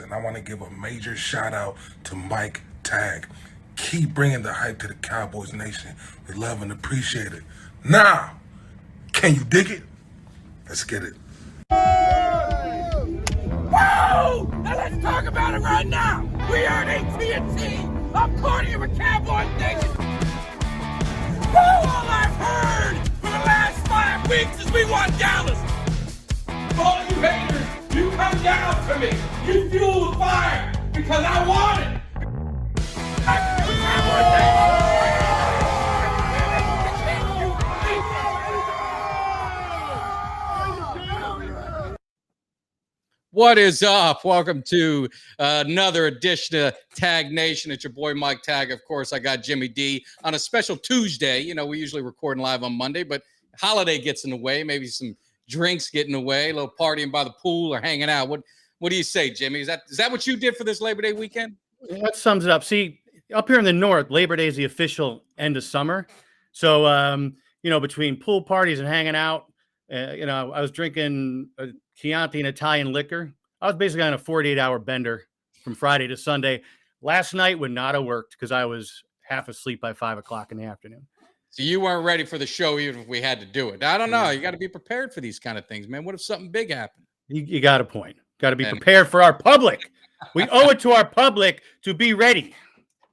And I want to give a major shout out to Mike Tag. Keep bringing the hype to the Cowboys Nation. We love and appreciate it. Now, can you dig it? Let's get it. Whoa! Now let's talk about it right now. We are at AT&T. I'm part of a Cowboys Nation. Whoa! All I've heard for the last 5 weeks is we want Dallas. All you haters, you come down to me. You fuel the fire because I want it. What is up? Welcome to another edition of Tag Nation. It's your boy Mike Tag. Of course, I got Jimmy D on a special Tuesday. You know, we usually record live on Monday, but holiday gets in the way. Maybe some drinks get in the way, a little partying by the pool or hanging out. What do you say, Jimmy? Is that what you did for this Labor Day weekend? That sums it up. See, up here in the north, Labor Day is the official end of summer. So, between pool parties and hanging out, I was drinking Chianti and Italian liquor. I was basically on a 48-hour bender from Friday to Sunday. Last night would not have worked because I was half asleep by 5 o'clock in the afternoon. So you weren't ready for the show even if we had to do it. I don't know. You got to be prepared for these kind of things, man. What if something big happened? You got a point. Got to be prepared for our public. We owe it to our public to be ready.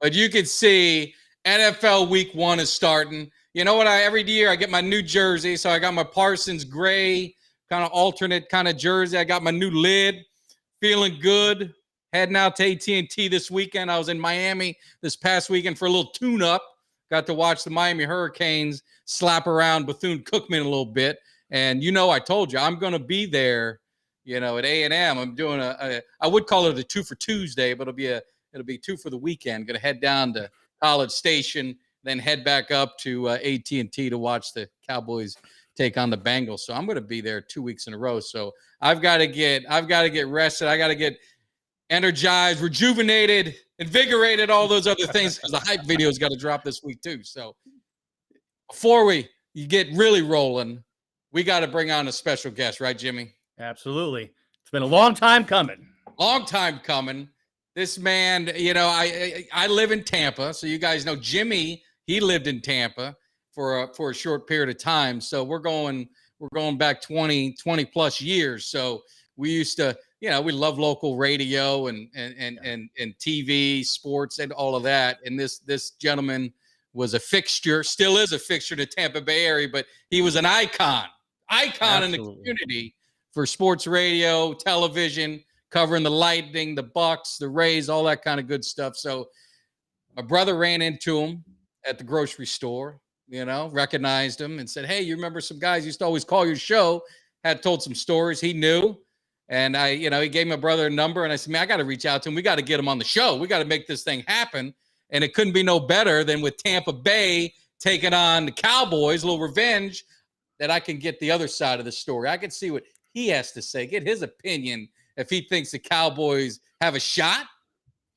But you can see NFL Week 1 is starting. You know what? Every year I get my new jersey. So I got my Parsons gray kind of alternate kind of jersey. I got my new lid. Feeling good. Heading out to AT&T this weekend. I was in Miami this past weekend for a little tune-up. Got to watch the Miami Hurricanes slap around Bethune-Cookman a little bit. And I told you I'm going to be there, at A&M. I'm doing I would call it a 2 for Tuesday, but it'll be 2 for the weekend. Going to head down to College Station, then head back up to AT&T to watch the Cowboys take on the Bengals. So I'm going to be there 2 weeks in a row. So I've got to get rested. I got to get energized, rejuvenated, invigorated, all those other things, because the hype video's got to drop this week too. So before you get really rolling, we got to bring on a special guest, right, Jimmy? Absolutely. It's been a long time coming. Long time coming. This man, I live in Tampa, so you guys know Jimmy. He lived in Tampa for a short period of time. So we're going back 20 plus years. So we used to, we love local radio and TV, sports, and all of that. And this gentleman was a fixture, still is a fixture to Tampa Bay area, but he was an icon Absolutely. in the community for sports radio, television, covering the Lightning, the Bucs, the Rays, all that kind of good stuff. So my brother ran into him at the grocery store, recognized him and said, "Hey, you remember some guys used to always call your show?" Had told some stories he knew. And he gave my brother a number, and I said, "Man, I got to reach out to him. We got to get him on the show. We got to make this thing happen." And it couldn't be no better than with Tampa Bay taking on the Cowboys, a little revenge, that I can get the other side of the story. I can see what he has to say, get his opinion if he thinks the Cowboys have a shot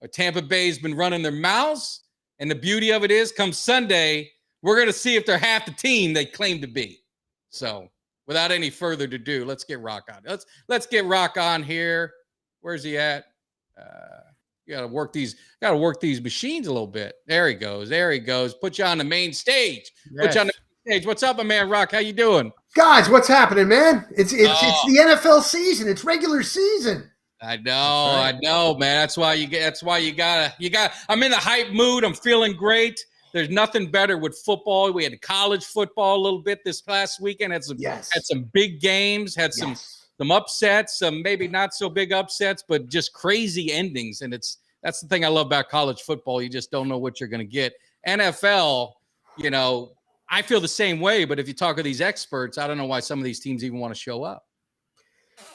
or Tampa Bay's been running their mouths. And the beauty of it is, come Sunday, we're going to see if they're half the team they claim to be. So without any further ado, let's get Rock on. Let's get Rock on here. Where's he at? You gotta work these machines a little bit. There he goes. Put you on the main stage. Yes. What's up, my man Rock? How you doing? Guys, what's happening, man? It's the NFL season. It's regular season. I know, man. That's why you gotta. I'm in a hype mood. I'm feeling great. There's nothing better with football. We had college football a little bit this past weekend. Had some big games. Had some upsets. Some maybe not so big upsets, but just crazy endings. And that's the thing I love about college football. You just don't know what you're going to get. NFL, I feel the same way. But if you talk to these experts, I don't know why some of these teams even want to show up.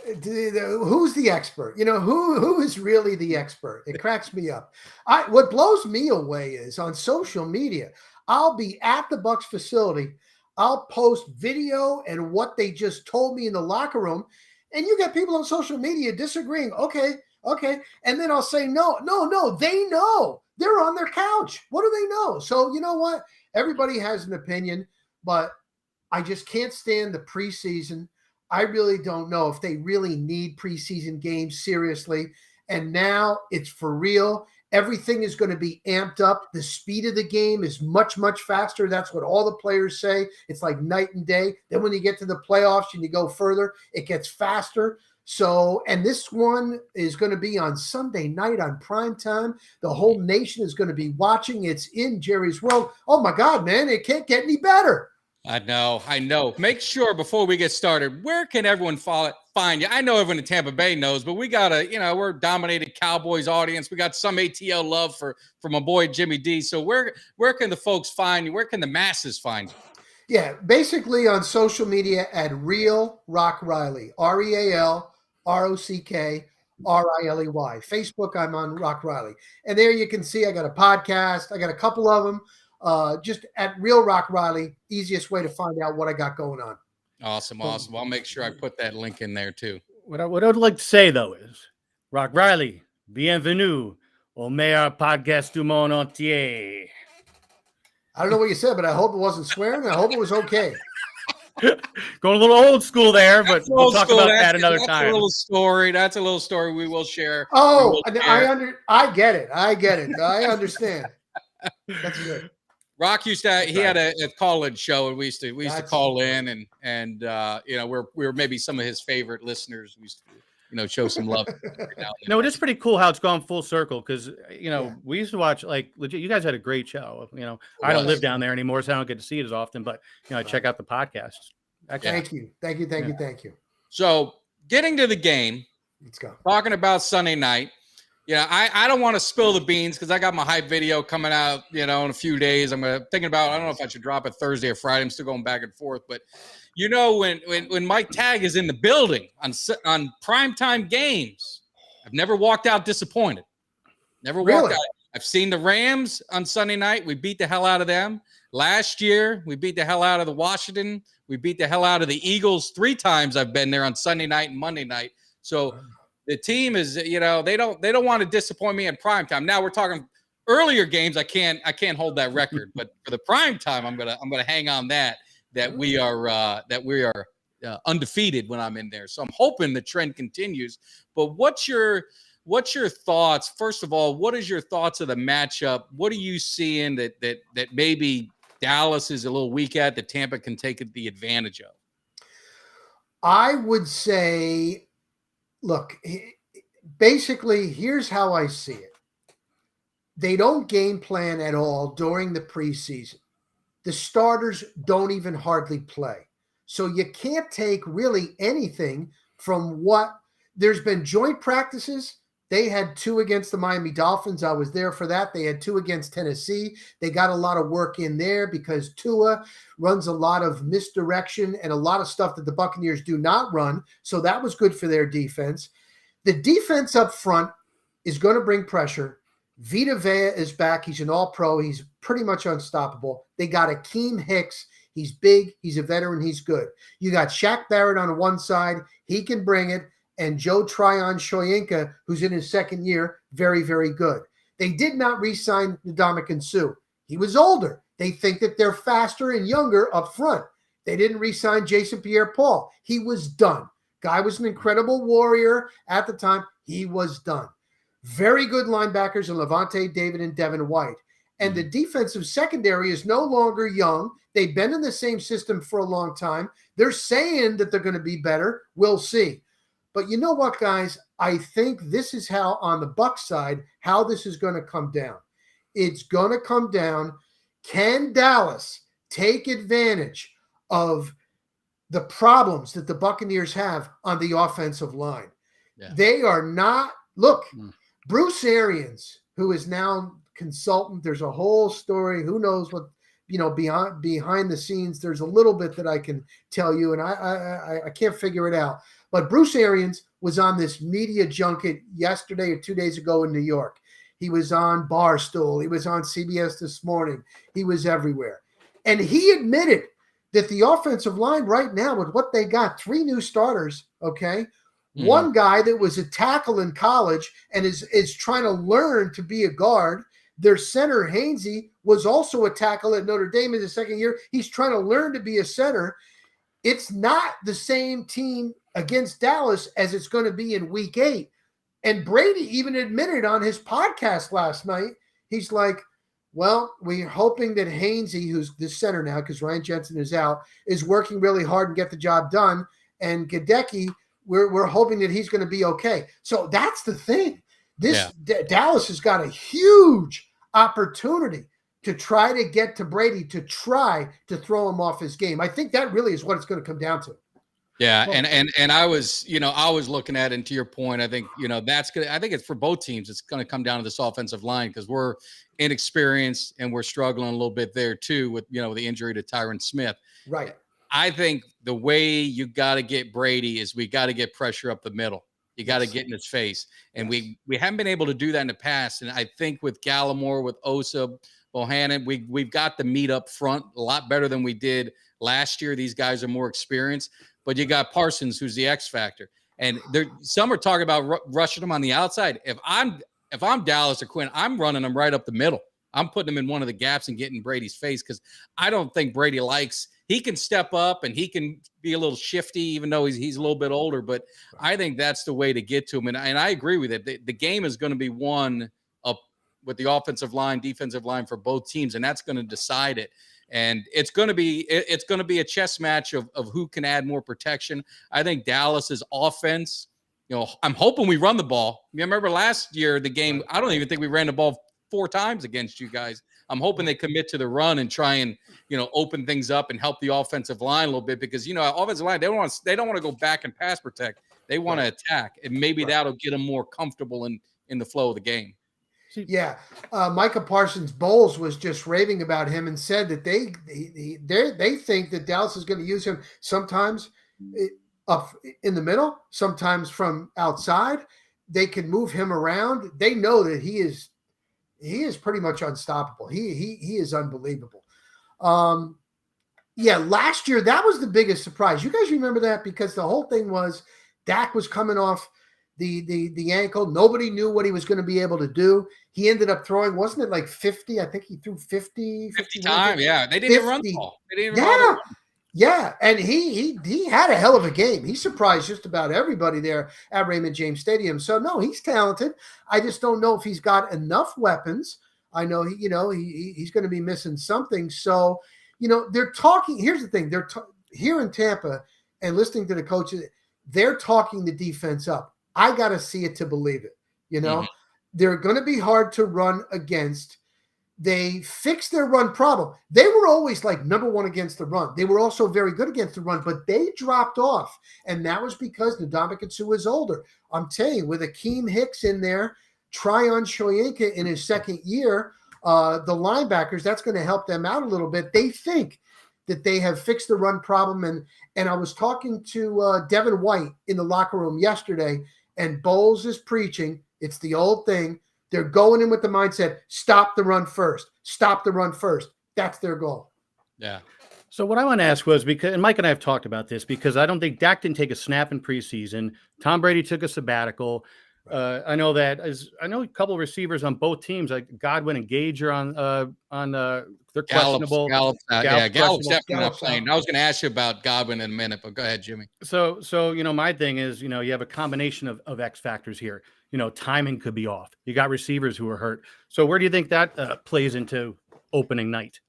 Who's the expert? Who is really the expert? It cracks me up. What blows me away is on social media, I'll be at the Bucs facility. I'll post video and what they just told me in the locker room. And you get people on social media disagreeing. Okay. And then I'll say, no, they know. They're on their couch. What do they know? So you know what? Everybody has an opinion, but I just can't stand the preseason. I really don't know if they really need preseason games seriously. And now it's for real. Everything is going to be amped up. The speed of the game is much, much faster. That's what all the players say. It's like night and day. Then when you get to the playoffs and you go further, it gets faster. So, and this one is going to be on Sunday night on prime time. The whole nation is going to be watching. It's in Jerry's world. Oh my God, man, it can't get any better. I know. Make sure before we get started, where can everyone find you? I know everyone in Tampa Bay knows, but we got we're a dominated Cowboys audience. We got some ATL love for my boy Jimmy D. So where can the folks find you? Where can the masses find you? Yeah, basically on social media at Real Rock Riley, RealRockRiley. Facebook, I'm on Rock Riley. And there you can see I got a podcast. I got a couple of them. Just at Real Rock Riley, easiest way to find out what I got going on. Awesome. I'll make sure I put that link in there too. What I would like to say though is, Rock Riley, bienvenue au meilleur podcast du monde entier. I don't know what you said, but I hope it wasn't swearing. I hope it was okay. Going a little old school there, but we'll talk about that another time. That's a little story we will share. Oh, I get it. I understand. That's good. Rock used to he had a call-in show, and we used to call in and we're maybe some of his favorite listeners. We used to show some love. No, it is pretty cool how it's gone full circle because we used to watch legit. You guys had a great show. I don't live down there anymore, so I don't get to see it as often. But I check out the podcast. Thank you. So getting to the game, let's go. Talking about Sunday night. I don't want to spill the beans because I got my hype video coming out, in a few days. I'm thinking about, I don't know if I should drop it Thursday or Friday. I'm still going back and forth. But, when Mike Tagg is in the building on primetime games, I've never walked out disappointed. Never walked out. I've seen the Rams on Sunday night. We beat the hell out of them. Last year, we beat the hell out of the Washington. We beat the hell out of the Eagles 3 times I've been there on Sunday night and Monday night. So the team is, they don't want to disappoint me in prime time. Now we're talking earlier games. I can't hold that record, but for the prime time, I'm gonna hang on that we are undefeated when I'm in there. So I'm hoping the trend continues. But what's your thoughts? First of all, what is your thoughts of the matchup? What are you seeing that maybe Dallas is a little weak at that Tampa can take the advantage of? I would say, look, basically, here's how I see it. They don't game plan at all during the preseason. The starters don't even hardly play. So you can't take really anything from what there's been joint practices. They had 2 against the Miami Dolphins. I was there for that. They had 2 against Tennessee. They got a lot of work in there because Tua runs a lot of misdirection and a lot of stuff that the Buccaneers do not run. So that was good for their defense. The defense up front is going to bring pressure. Vita Vea is back. He's an all-pro. He's pretty much unstoppable. They got Akeem Hicks. He's big. He's a veteran. He's good. You got Shaq Barrett on one side. He can bring it. And Joe Tryon-Shoyinka, who's in his second year, very, very good. They did not re-sign Ndamukong Suh. He was older. They think that they're faster and younger up front. They didn't re-sign Jason Pierre-Paul. He was done. Guy was an incredible warrior at the time. He was done. Very good linebackers in Levante David and Devin White. And the defensive secondary is no longer young. They've been in the same system for a long time. They're saying that they're going to be better. We'll see. But you know what, guys? I think this is how, on the Bucs side, how this is going to come down. It's going to come down. Can Dallas take advantage of the problems that the Buccaneers have on the offensive line? Yeah. They are not. Look, Bruce Arians, who is now consultant. There's a whole story. Who knows what, behind the scenes. There's a little bit that I can tell you, and I can't figure it out. But Bruce Arians was on this media junket yesterday or 2 days ago in New York. He was on Barstool. He was on CBS This Morning. He was everywhere. And he admitted that the offensive line right now, with what they got, 3 new starters, okay? One guy that was a tackle in college and is trying to learn to be a guard. Their center, Hainsey, was also a tackle at Notre Dame in his second year. He's trying to learn to be a center. It's not the same team against Dallas as it's going to be in week 8. And Brady even admitted on his podcast last night, he's like, well, we're hoping that Hainsey, who's the center now because Ryan Jensen is out, is working really hard and get the job done. And Gadecki, we're hoping that he's going to be okay. So that's the thing. Dallas has got a huge opportunity to try to get to Brady, to try to throw him off his game. I think that really is what it's going to come down to. Yeah, and I was looking at it, and to your point, I think, that's good. I think it's for both teams. It's going to come down to this offensive line because we're inexperienced and we're struggling a little bit there too with, the injury to Tyron Smith. Right. I think the way you got to get Brady is we got to get pressure up the middle. You got to get in his face. And we haven't been able to do that in the past. And I think with Gallimore, with Osa, Bohannon, we've got the meat up front a lot better than we did last year. These guys are more experienced. But you got Parsons, who's the X factor. And some are talking about rushing him on the outside. If I'm Dallas or Quinn, I'm running him right up the middle. I'm putting him in one of the gaps and getting Brady's face because I don't think Brady he can step up and he can be a little shifty, even though he's a little bit older. But I think that's the way to get to him. And I agree with it. The game is going to be won up with the offensive line, defensive line for both teams, and that's going to decide it. And it's going to be a chess match of who can add more protection. I think Dallas's offense, I'm hoping we run the ball. You remember last year, the game, I don't even think we ran the ball 4 times against you guys. I'm hoping they commit to the run and try and, open things up and help the offensive line a little bit because, offensive line, they don't want to go back and pass protect. They want to attack, and maybe that'll get them more comfortable in the flow of the game. Yeah, Micah Parsons Bowles was just raving about him and said that they think that Dallas is going to use him sometimes up in the middle, sometimes from outside. They can move him around. They know that he is pretty much unstoppable. He is unbelievable. Last year that was the biggest surprise. You guys remember that because the whole thing was Dak was coming off the ankle. Nobody knew what he was going to be able to do. He ended up throwing, wasn't it like 50? I think he threw 50 times. Yeah, they didn't even run the ball. Yeah, and he had a hell of a game. He surprised just about everybody there at Raymond James Stadium. So no, he's talented. I just don't know if he's got enough weapons. I know he's going to be missing something. So they're talking. Here's the thing: they're here in Tampa and listening to the coaches. They're talking the defense up. I got to see it to believe it. They're going to be hard to run against. They fixed their run problem. They were always like number one against the run. They were also very good against the run, but they dropped off. And that was because Ndamukong Suh is older. I'm telling you, with Akeem Hicks in there, Tryon Shoyinka in his second year, the linebackers, that's going to help them out a little bit. They think that they have fixed the run problem. And I was talking to Devin White in the locker room yesterday, and Bowles is preaching. It's the old thing. They're going in with the mindset, stop the run first. Stop the run first. That's their goal. Yeah. So what I want to ask was, because, and Mike and I have talked about this, because I don't think Dak didn't take a snap in preseason. Tom Brady took a sabbatical. I know a couple of receivers on both teams, like Godwin and Gage are on they're questionable. Gallup's definitely not playing. I was going to ask you about Godwin in a minute, but go ahead, Jimmy. So my thing is, you have a combination of X factors here. Timing could be off. You got receivers who are hurt. So where do you think that plays into opening night?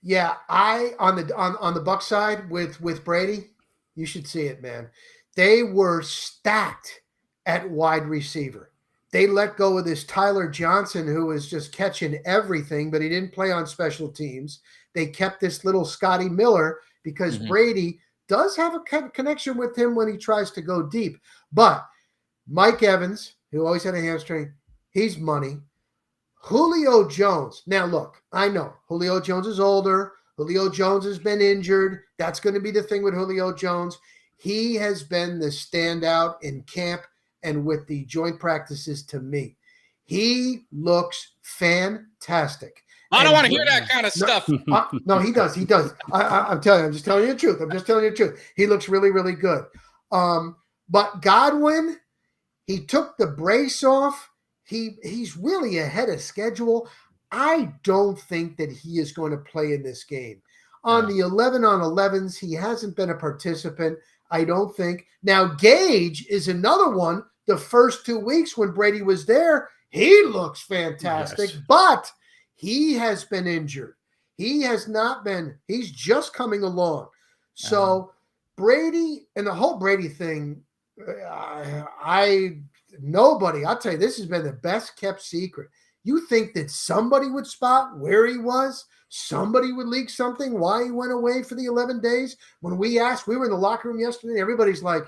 Yeah, on the Bucs side with Brady, you should see it, man. They were stacked at wide receiver. They let go of this Tyler Johnson, who was just catching everything, but he didn't play on special teams. They kept this little Scotty Miller because Brady does have a connection with him when he tries to go deep. But Mike Evans, who always had a hamstring, he's money. Julio Jones. Now, look, I know Julio Jones is older. Julio Jones has been injured. That's going to be the thing with Julio Jones. He has been the standout in camp and with the joint practices to me. He looks fantastic. I don't want to hear that kind of stuff. No, he does. He does. I'm telling you. I'm just telling you the truth. He looks really, really good. But Godwin, he took the brace off. He's really ahead of schedule. I don't think that he is going to play in this game. On the 11-on-11s, he hasn't been a participant, I don't think. Now, Gage is another one the first 2 weeks when Brady was there, he looks fantastic, Yes. but he has been injured. He has not been, he's just coming along. So Brady and the whole Brady thing, nobody, I'll tell you, this has been the best kept secret. You think that somebody would spot where he was? Somebody would leak something why he went away for the 11 days? When we asked, we were in the locker room yesterday, everybody's like,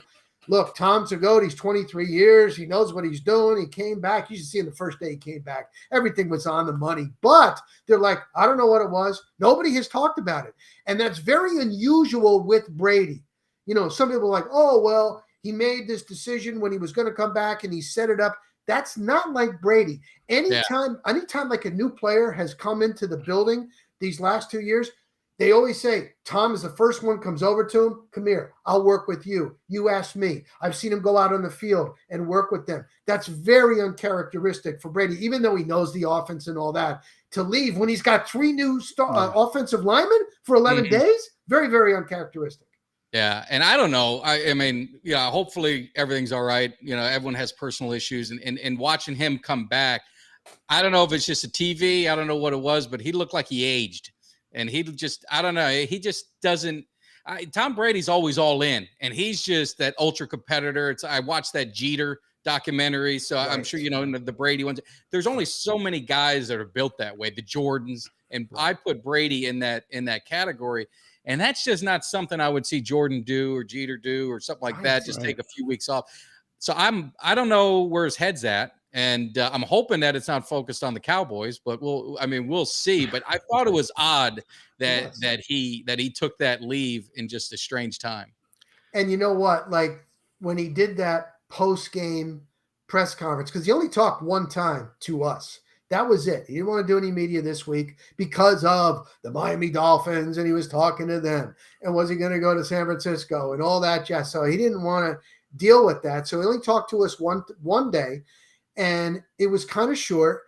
look, Tom's a goat. He's 23 years. He knows what he's doing. He came back. You should see him the first day he came back. Everything was on the money. But they're like, I don't know what it was. Nobody has talked about it. And that's very unusual with Brady. You know, some people are like, oh, well, he made this decision when he was going to come back and he set it up. That's not like Brady. Anytime like a new player has come into the building these last 2 years, they always say, Tom is the first one, comes over to him. Come here. I'll work with you. You ask me. I've seen him go out on the field and work with them. That's very uncharacteristic for Brady, even though he knows the offense and all that. To leave when he's got 3 new offensive linemen for 11 days, very, very uncharacteristic. Yeah, and I don't know. I mean, yeah, hopefully everything's all right. You know, everyone has personal issues, and watching him come back, I don't know if it's just a TV. I don't know what it was, but he looked like he aged. And he just, I don't know. He just doesn't. Tom Brady's always all in, and he's just that ultra competitor. I watched that Jeter documentary, so I'm sure you know the Brady ones. There's only so many guys that are built that way, the Jordans, and I put Brady in that category. And that's just not something I would see Jordan do or Jeter do or something like that. Just take a few weeks off. So I don't know where his head's at. And I'm hoping that it's not focused on the Cowboys, but we'll see. But I thought it was odd that he took that leave in just a strange time. And you know what? Like when he did that post-game press conference, because he only talked one time to us. That was it. He didn't want to do any media this week because of the Miami Dolphins, and he was talking to them. And was he going to go to San Francisco and all that jazz? So he didn't want to deal with that. So he only talked to us one day. And it was kind of short.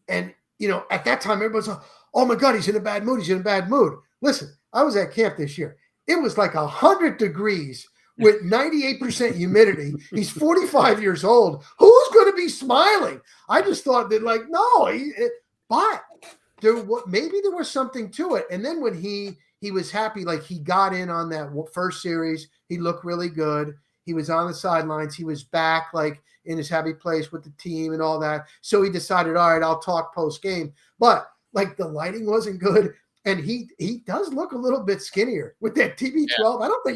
And, you know, at that time, everybody's like, oh, my God, he's in a bad mood. He's in a bad mood. Listen, I was at camp this year. It was like 100 degrees with 98% humidity. He's 45 years old. Who's going to be smiling? I just thought that, like, no. But maybe there was something to it. And then when he was happy, like he got in on that first series, he looked really good. He was on the sidelines. He was back, like, in his happy place with the team and all that. So he decided, all right, I'll talk post game. But like the lighting wasn't good. And he does look a little bit skinnier with that TB12.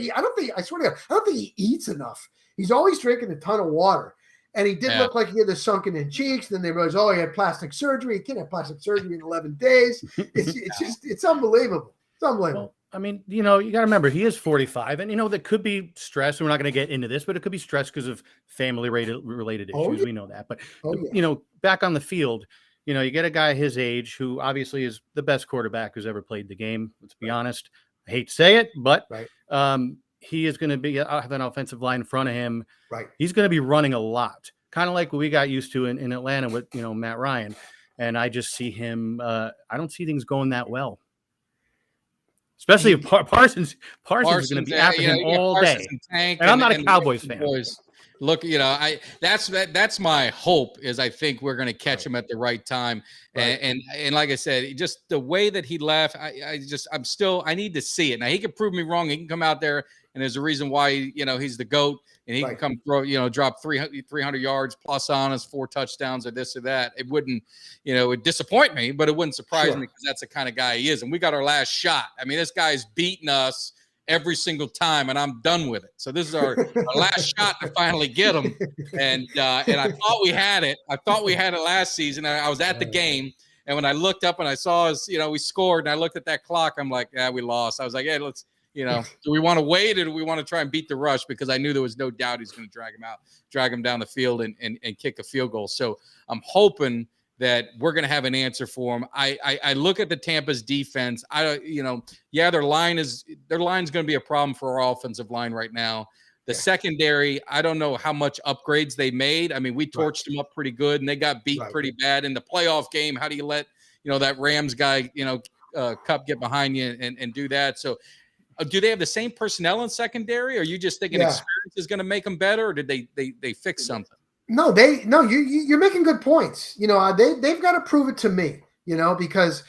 Yeah. I swear to God, I don't think he eats enough. He's always drinking a ton of water. And he did look like he had the sunken in cheeks. Then they realized, oh, he had plastic surgery. He can't have plastic surgery in 11 days. It's unbelievable. It's unbelievable. Well, I mean, you know, you got to remember he is 45, and you know that could be stress. We're not going to get into this, but it could be stress because of family related issues. We know that. But you know, back on the field, you know, you get a guy his age who obviously is the best quarterback who's ever played the game. Let's be honest. I hate to say it, but he is going to have an offensive line in front of him. Right. He's going to be running a lot, kind of like what we got used to in Atlanta with, you know, Matt Ryan. And I just see him. I don't see things going that well. Especially if Parsons is going to be after him all day. And I'm not a Cowboys fan. Look, you know, that's my hope is I think we're going to catch him at the right time. Right. And like I said, just the way that he left, I need to see it. Now he can prove me wrong. He can come out there and there's a reason why, you know, he's the GOAT and he can come throw, you know, drop 300 yards plus on us, 4 touchdowns or this or that. It wouldn't, you know, it would disappoint me, but it wouldn't surprise me because that's the kind of guy he is. And we got our last shot. I mean, this guy's beaten us every single time, and I'm done with it. So this is our last shot to finally get him. And I thought we had it. I thought we had it last season. I was at the game, and when I looked up and I saw us, you know, we scored, and I looked at that clock. I'm like, yeah, we lost. I was like, hey, let's, you know, do we want to wait or do we want to try and beat the rush? Because I knew there was no doubt he's going to drag him down the field and kick a field goal. So I'm hoping that we're going to have an answer for him. I look at the Tampa's defense. Their line's going to be a problem for our offensive line right now. The secondary, I don't know how much upgrades they made. I mean, we torched them up pretty good, and they got beat pretty bad in the playoff game. How do you let, you know, that Rams guy, you know, Cup get behind you and do that? So do they have the same personnel in secondary? Or are you just thinking experience is going to make them better, or did they fix something? No, you're making good points. They've got to prove it to me, because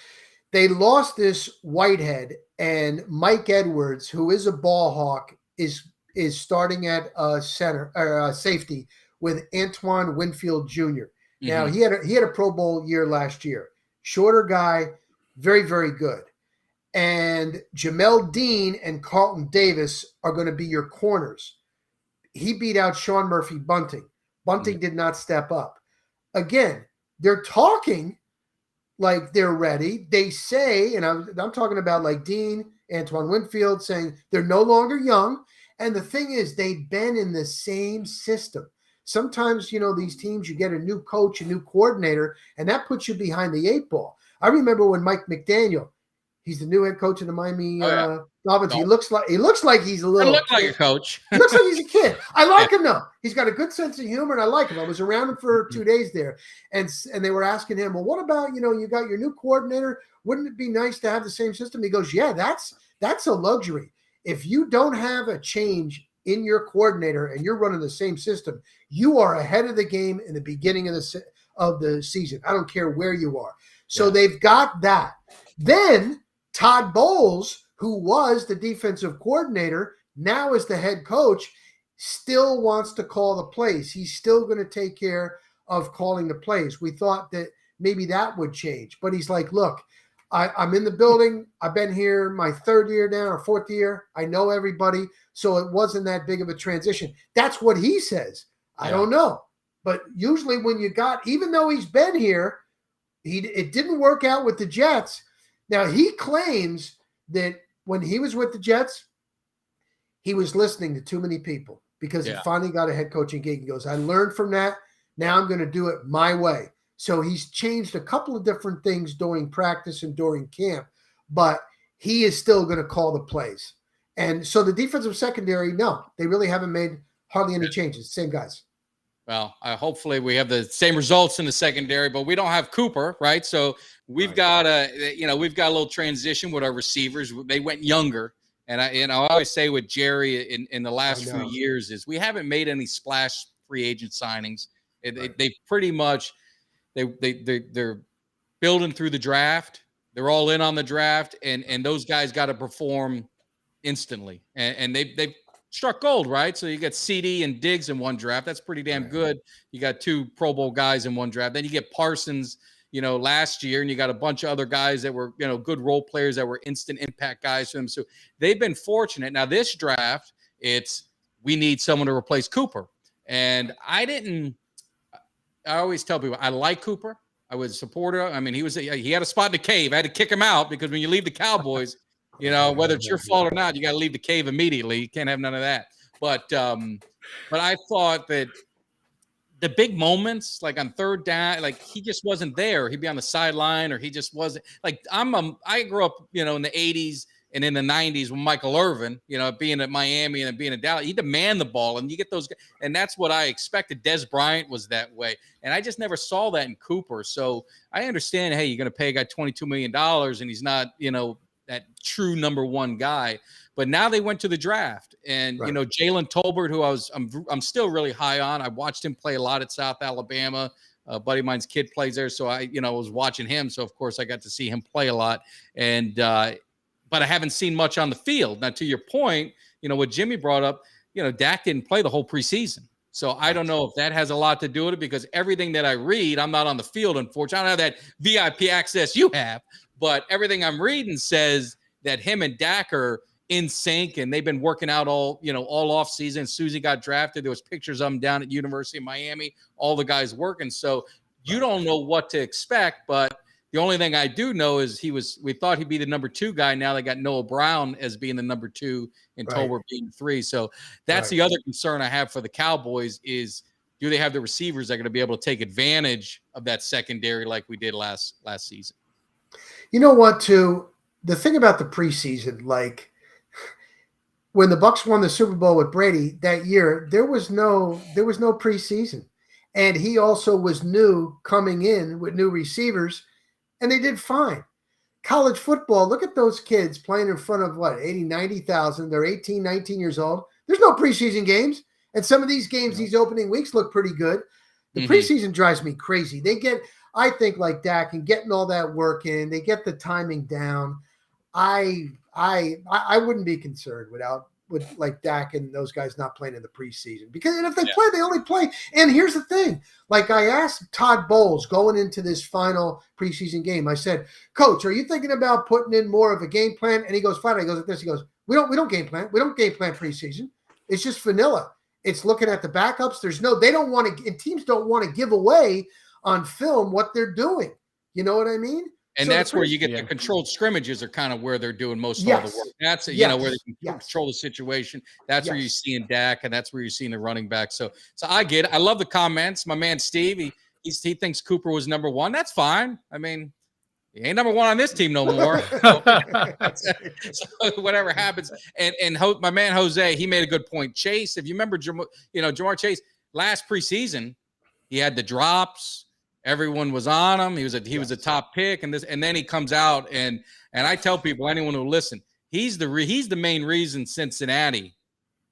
they lost this Whitehead, and Mike Edwards, who is a ball hawk, is starting at center or safety with Antoine Winfield Jr. Now he had a Pro Bowl year last year. Shorter guy, very, very good. And Jamel Dean and Carlton Davis are going to be your corners. He beat out Sean Murphy Bunting. Bunting did not step up. Again, they're talking like they're ready. They say, and I'm talking about like Dean, Antoine Winfield, saying they're no longer young. And the thing is, they've been in the same system. Sometimes, these teams, you get a new coach, a new coordinator, and that puts you behind the 8 ball. I remember when Mike McDaniel, he's the new head coach of the Miami Dolphins. He looks like he's a little. I look like a coach. He looks like he's a kid. I like him though. He's got a good sense of humor, and I like him. I was around him for 2 days there, and they were asking him, well, what about you got your new coordinator? Wouldn't it be nice to have the same system? He goes, yeah, that's a luxury. If you don't have a change in your coordinator and you're running the same system, you are ahead of the game in the beginning of the season. I don't care where you are. So they've got that. Then Todd Bowles, who was the defensive coordinator, now is the head coach, still wants to call the plays. He's still going to take care of calling the plays. We thought that maybe that would change. But he's like, look, I'm in the building. I've been here my 3rd year now or 4th year. I know everybody. So it wasn't that big of a transition. That's what he says. I don't know. But usually when even though he's been here, it didn't work out with the Jets. Now, he claims that when he was with the Jets, he was listening to too many people because he finally got a head coaching gig. He goes, I learned from that. Now I'm going to do it my way. So he's changed a couple of different things during practice and during camp, but he is still going to call the plays. And so the defensive secondary, no, they really haven't made hardly any changes. Same guys. Well, hopefully we have the same results in the secondary, but we don't have Cooper, right? So we've got a little transition with our receivers. They went younger. And I always say with Jerry in the last few years is we haven't made any splash free agent signings. They pretty much they're building through the draft. They're all in on the draft, and those guys got to perform instantly. And they've struck gold, right? So you got CD and Diggs in one draft. That's pretty damn good. You got 2 Pro Bowl guys in one draft. Then you get Parsons, last year, and you got a bunch of other guys that were, good role players that were instant impact guys for them. So they've been fortunate. Now this draft, we need someone to replace Cooper. And I always tell people I like Cooper. I was a supporter. I mean, he had a spot in the cave. I had to kick him out because when you leave the Cowboys, whether it's your fault or not, you got to leave the cave immediately. You can't have none of that. But I thought that the big moments, like on 3rd down, like he just wasn't there. He'd be on the sideline, or he just wasn't. Like I grew up, in the 80s and in the 90s with Michael Irvin, being at Miami and being in Dallas. He demand the ball, and you get those, and that's what I expected. Des Bryant was that way, and I just never saw that in Cooper. So I understand. Hey, you're going to pay a guy $22 million, and he's not, that true number 1 guy. But now they went to the draft, and Jalen Tolbert, who I'm still really high on. I watched him play a lot at South Alabama. A buddy of mine's kid plays there, so I was watching him. So of course I got to see him play a lot, and but I haven't seen much on the field. Now to your point, what Jimmy brought up, Dak didn't play the whole preseason. So I don't know if that has a lot to do with it, because everything that I read, I'm not on the field, unfortunately. I don't have that VIP access you have, but everything I'm reading says that him and Dak are in sync, and they've been working out all off season. Susie got drafted. There was pictures of him down at University of Miami, all the guys working. So you don't know what to expect, but the only thing I do know is we thought he'd be the number 2 guy. Now they got Noah Brown as being the number 2 and Tolbert being 3. So that's the other concern I have for the Cowboys is, do they have the receivers that are going to be able to take advantage of that secondary like we did last season? You know what, too? The thing about the preseason, like when the Bucs won the Super Bowl with Brady that year, there was no preseason. And he also was new coming in with new receivers, and they did fine. College football, look at those kids playing in front of 80, 90,000. They're 18, 19 years old. There's no preseason games. And some of these games, these opening weeks look pretty good. The preseason drives me crazy. I think like Dak and getting all that work in, they get the timing down. I wouldn't be concerned with like Dak and those guys not playing in the preseason, because if they play, they only play. And here's the thing: like I asked Todd Bowles going into this final preseason game, I said, "Coach, are you thinking about putting in more of a game plan?" And he goes, "Flat." He goes like this. He goes, "We don't game plan. We don't game plan preseason. It's just vanilla. It's looking at the backups. They don't want to, and teams don't want to give away on film what they're doing. You know what I mean?" And that's where you get the controlled scrimmages are kind of where they're doing most of all the work. That's where they can control the situation. That's where you're seeing Dak, and that's where you're seeing the running back. So I get it. I love the comments. My man Steve, he thinks Cooper was number one. That's fine. I mean, he ain't number one on this team no more. So whatever happens. And my man Jose, he made a good point. Chase, if you remember, Jamar Chase last preseason, he had the drops. Everyone was on him. He was a top pick, and then he comes out and I tell people, anyone who listen, he's the main reason Cincinnati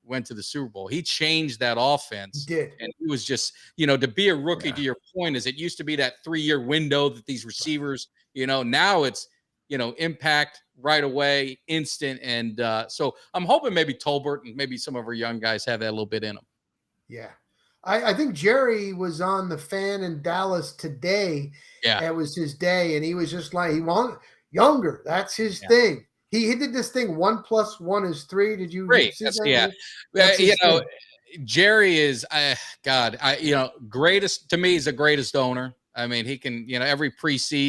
went to the Super Bowl. He changed that offense. He did. And he was just, to be a rookie, to your point, is it used to be that 3-year window that these receivers, now it's, impact right away, instant. And so I'm hoping maybe Tolbert and maybe some of our young guys have that a little bit in them. Yeah. I think Jerry was on the Fan in Dallas today. Yeah. It was his day, and he was just like, he wanted younger. That's his thing. He did this thing, 1 + 1 is 3. Did you see that? Yeah. Jerry is, greatest to me. He's the greatest owner. I mean, he can, every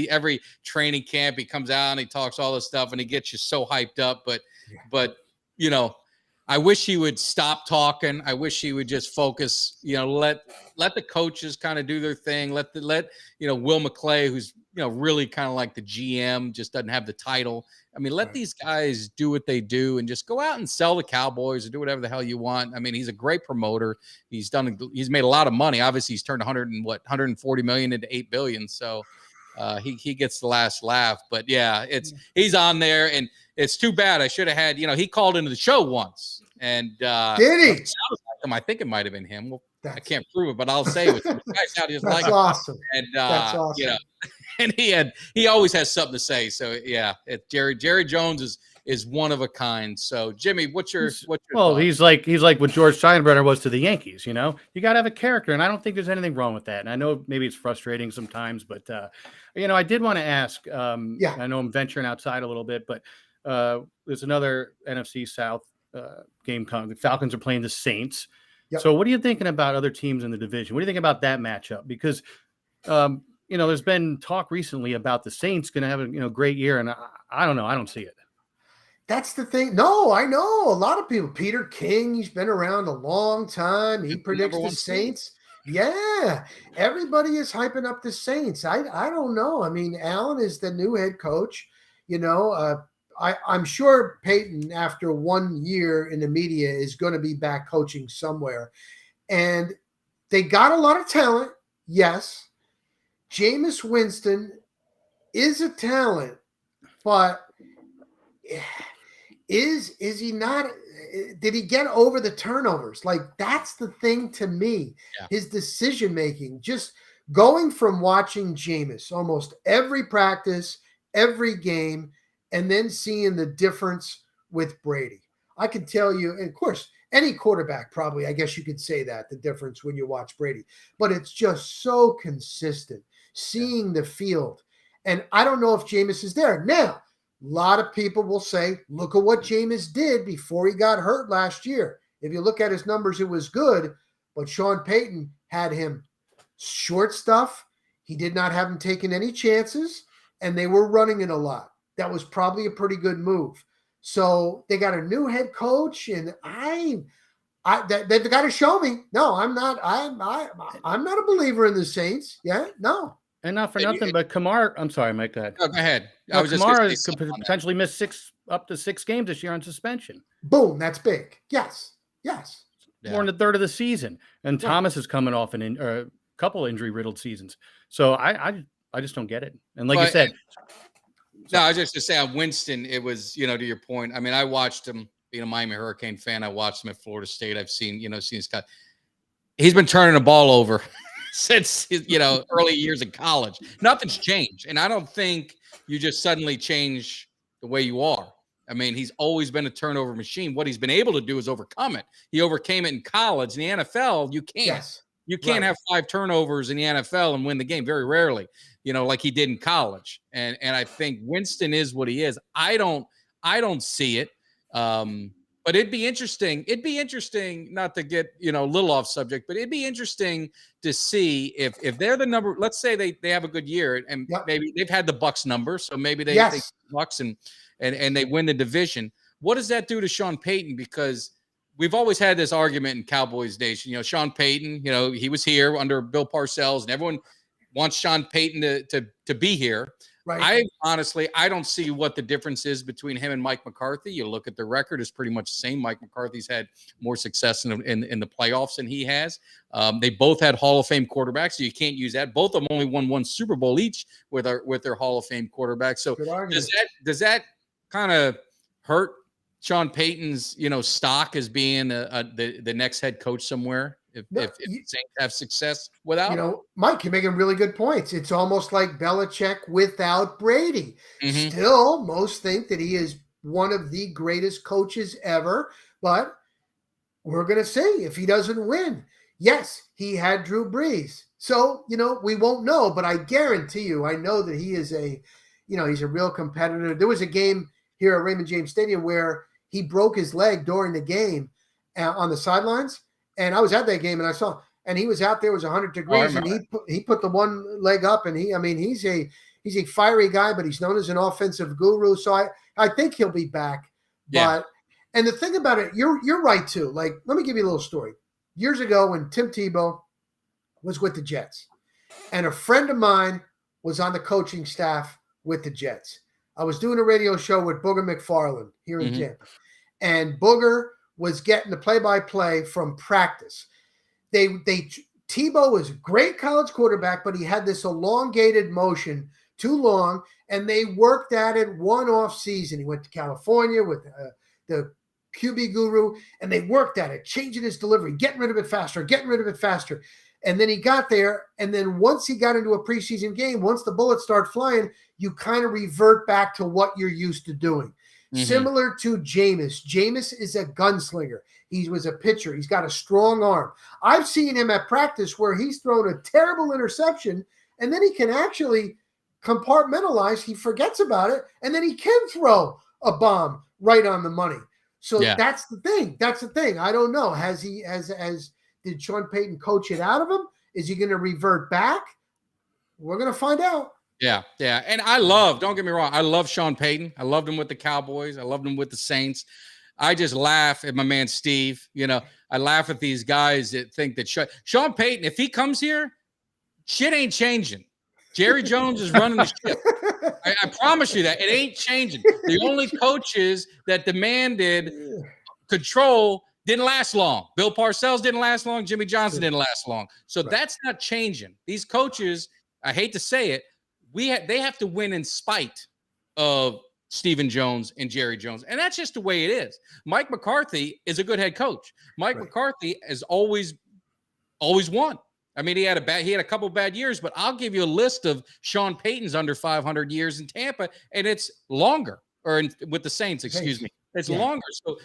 every training camp, he comes out and he talks all this stuff and he gets you so hyped up. But I wish he would stop talking. I wish he would just focus, let the coaches kind of do their thing. Let Will McClay, who's, really kind of like the GM, just doesn't have the title. I mean, let these guys do what they do and just go out and sell the Cowboys or do whatever the hell you want. I mean, he's a great promoter. He's made a lot of money. Obviously he's turned 140 million into 8 billion. So he gets the last laugh, but he's on there, and it's too bad. I should have had, he called into the show once, and did he? It sounds like him. I think it might have been him. Well, I can't prove it, but I'll say it. That's awesome. And that's awesome. And he always has something to say. So Jerry Jones is one of a kind. So Jimmy, what's your well, thought? he's like what George Steinbrenner was to the Yankees. You got to have a character, and I don't think there's anything wrong with that. And I know maybe it's frustrating sometimes, but I did want to ask. I know I'm venturing outside a little bit, but there's another NFC South game coming. The Falcons are playing the Saints. Yep. So what are you thinking about other teams in the division? What do you think about that matchup? Because there's been talk recently about the Saints going to have a great year, and I don't know. I don't see it. That's the thing. No, I know a lot of people. Peter King, he's been around a long time. He predicts the Saints. Yeah, everybody is hyping up the Saints. I don't know. I mean, Allen is the new head coach. I'm sure Peyton, after 1 year in the media, is going to be back coaching somewhere. And they got a lot of talent, yes. Jameis Winston is a talent, but is he not? Did he get over the turnovers? Like, that's the thing to me. Yeah. His decision making, just going from watching Jameis almost every practice, every game, and then seeing the difference with Brady. I can tell you, and of course, any quarterback probably, I guess you could say that, the difference when you watch Brady. But it's just so consistent, seeing the field. And I don't know if Jameis is there. Now, a lot of people will say, look at what Jameis did before he got hurt last year. If you look at his numbers, it was good. But Sean Payton had him short stuff. He did not have him taking any chances, and they were running it a lot. That was probably a pretty good move. So they got a new head coach, and they've got to show me. No, I'm not. I'm not a believer in the Saints. Yeah, no. And not for nothing, but Kamara. I'm sorry, Mike. Go ahead. No, go ahead. I was Kamara could potentially miss up to 6 games this year on suspension. Boom, that's big. Yes. More than a third of the season, and Thomas is coming off a couple injury-riddled seasons. So I just don't get it. And like you said. No, I was just to say on Winston, it was, to your point. I mean, I watched him being a Miami Hurricane fan. I watched him at Florida State. I've seen, seen his guy. He's been turning the ball over since early years in college. Nothing's changed, and I don't think you just suddenly change the way you are. I mean, he's always been a turnover machine. What he's been able to do is overcome it. He overcame it in college. In the NFL, you can't. Yes. You can't have 5 turnovers in the NFL and win the game. Very rarely, like he did in college. And I think Winston is what he is. I don't see it. But it'd be interesting. It'd be interesting, not to get a little off subject, but it'd be interesting to see if they're the number. Let's say they have a good year, and maybe they've had the Bucs number, so maybe they Bucs and they win the division. What does that do to Sean Payton? Because we've always had this argument in Cowboys Nation. Sean Payton, he was here under Bill Parcells, and everyone wants Sean Payton to be here. Right. I don't see what the difference is between him and Mike McCarthy. You look at the record; it's pretty much the same. Mike McCarthy's had more success in the playoffs than he has. They both had Hall of Fame quarterbacks, so you can't use that. Both of them only won 1 Super Bowl each with their Hall of Fame quarterbacks. So does that kind of hurt Sean Payton's stock as being the next head coach somewhere? If the Saints have success without Mike, you're making really good points. It's almost like Belichick without Brady. Mm-hmm. Still, most think that he is one of the greatest coaches ever, but we're going to see if he doesn't win. Yes, he had Drew Brees. So, we won't know, but I guarantee you, I know that he is he's a real competitor. There was a game here at Raymond James Stadium where he broke his leg during the game on the sidelines. And I was at that game, and I saw, and he was out there. It was 100 degrees, and he put the one leg up, and he's a fiery guy, but he's known as an offensive guru. So I think he'll be back. Yeah. And the thing about it, you're right too. Like, let me give you a little story. Years ago, when Tim Tebow was with the Jets, and a friend of mine was on the coaching staff with the Jets. I was doing a radio show with Booger McFarland here in Tampa, and Booger was getting the play-by-play from practice. Tebow was a great college quarterback, but he had this elongated motion, too long, and they worked at it one off season. He went to California with the QB guru, and they worked at it, changing his delivery, getting rid of it faster. And then he got there, and then once he got into a preseason game, once the bullets start flying, you kind of revert back to what you're used to doing. Mm-hmm. Similar to Jameis. Jameis is a gunslinger. He was a pitcher. He's got a strong arm. I've seen him at practice where he's thrown a terrible interception, and then he can actually compartmentalize. He forgets about it, and then he can throw a bomb right on the money. So that's the thing. I don't know. Did Sean Payton coach it out of him? Is he going to revert back? We're going to find out. Yeah. And don't get me wrong, I love Sean Payton. I loved him with the Cowboys. I loved him with the Saints. I just laugh at my man Steve. I laugh at these guys that think that Sean Payton, if he comes here, shit ain't changing. Jerry Jones is running the ship. I promise you that. It ain't changing. The only coaches that demanded control didn't last long. Bill Parcells didn't last long. Jimmy Johnson didn't last long. So that's not changing. These coaches, I hate to say it, they have to win in spite of Stephen Jones and Jerry Jones. And that's just the way it is. Mike McCarthy is a good head coach. Mike McCarthy has always won. I mean, he had a couple bad years, but I'll give you a list of Sean Payton's under 500 years in Tampa, and it's longer, with the Saints, excuse me. It's longer. So,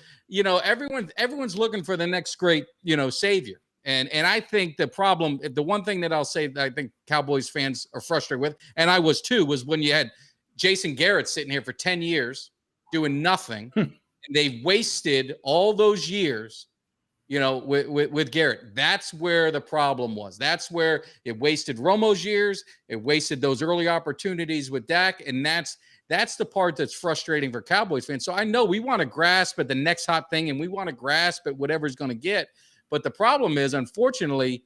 everyone's looking for the next great, savior. And I think the one thing that I'll say that I think Cowboys fans are frustrated with, and I was too, was when you had Jason Garrett sitting here for 10 years doing nothing, and they wasted all those years, with Garrett. That's where the problem was. That's where it wasted Romo's years. It wasted those early opportunities with Dak, and that's the part that's frustrating for Cowboys fans. So I know we want to grasp at the next hot thing, and we want to grasp at whatever's going to get. But the problem is, unfortunately,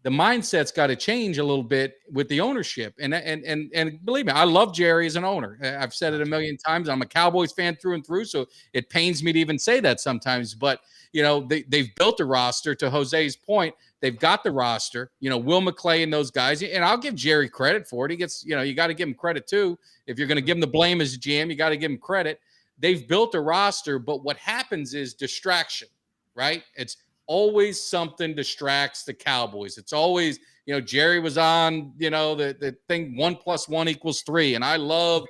the mindset's got to change a little bit with the ownership. And believe me, I love Jerry as an owner. I've said it a million times. I'm a Cowboys fan through and through, so it pains me to even say that sometimes. But, they've built a roster. To Jose's point, they've got the roster. Will McClay and those guys. And I'll give Jerry credit for it. He gets, you got to give him credit too. If you're going to give him the blame as GM, you got to give him credit. They've built a roster, but what happens is distraction, right? It's always something distracts the Cowboys. It's always, Jerry was on, the thing 1 + 1 = 3. And I love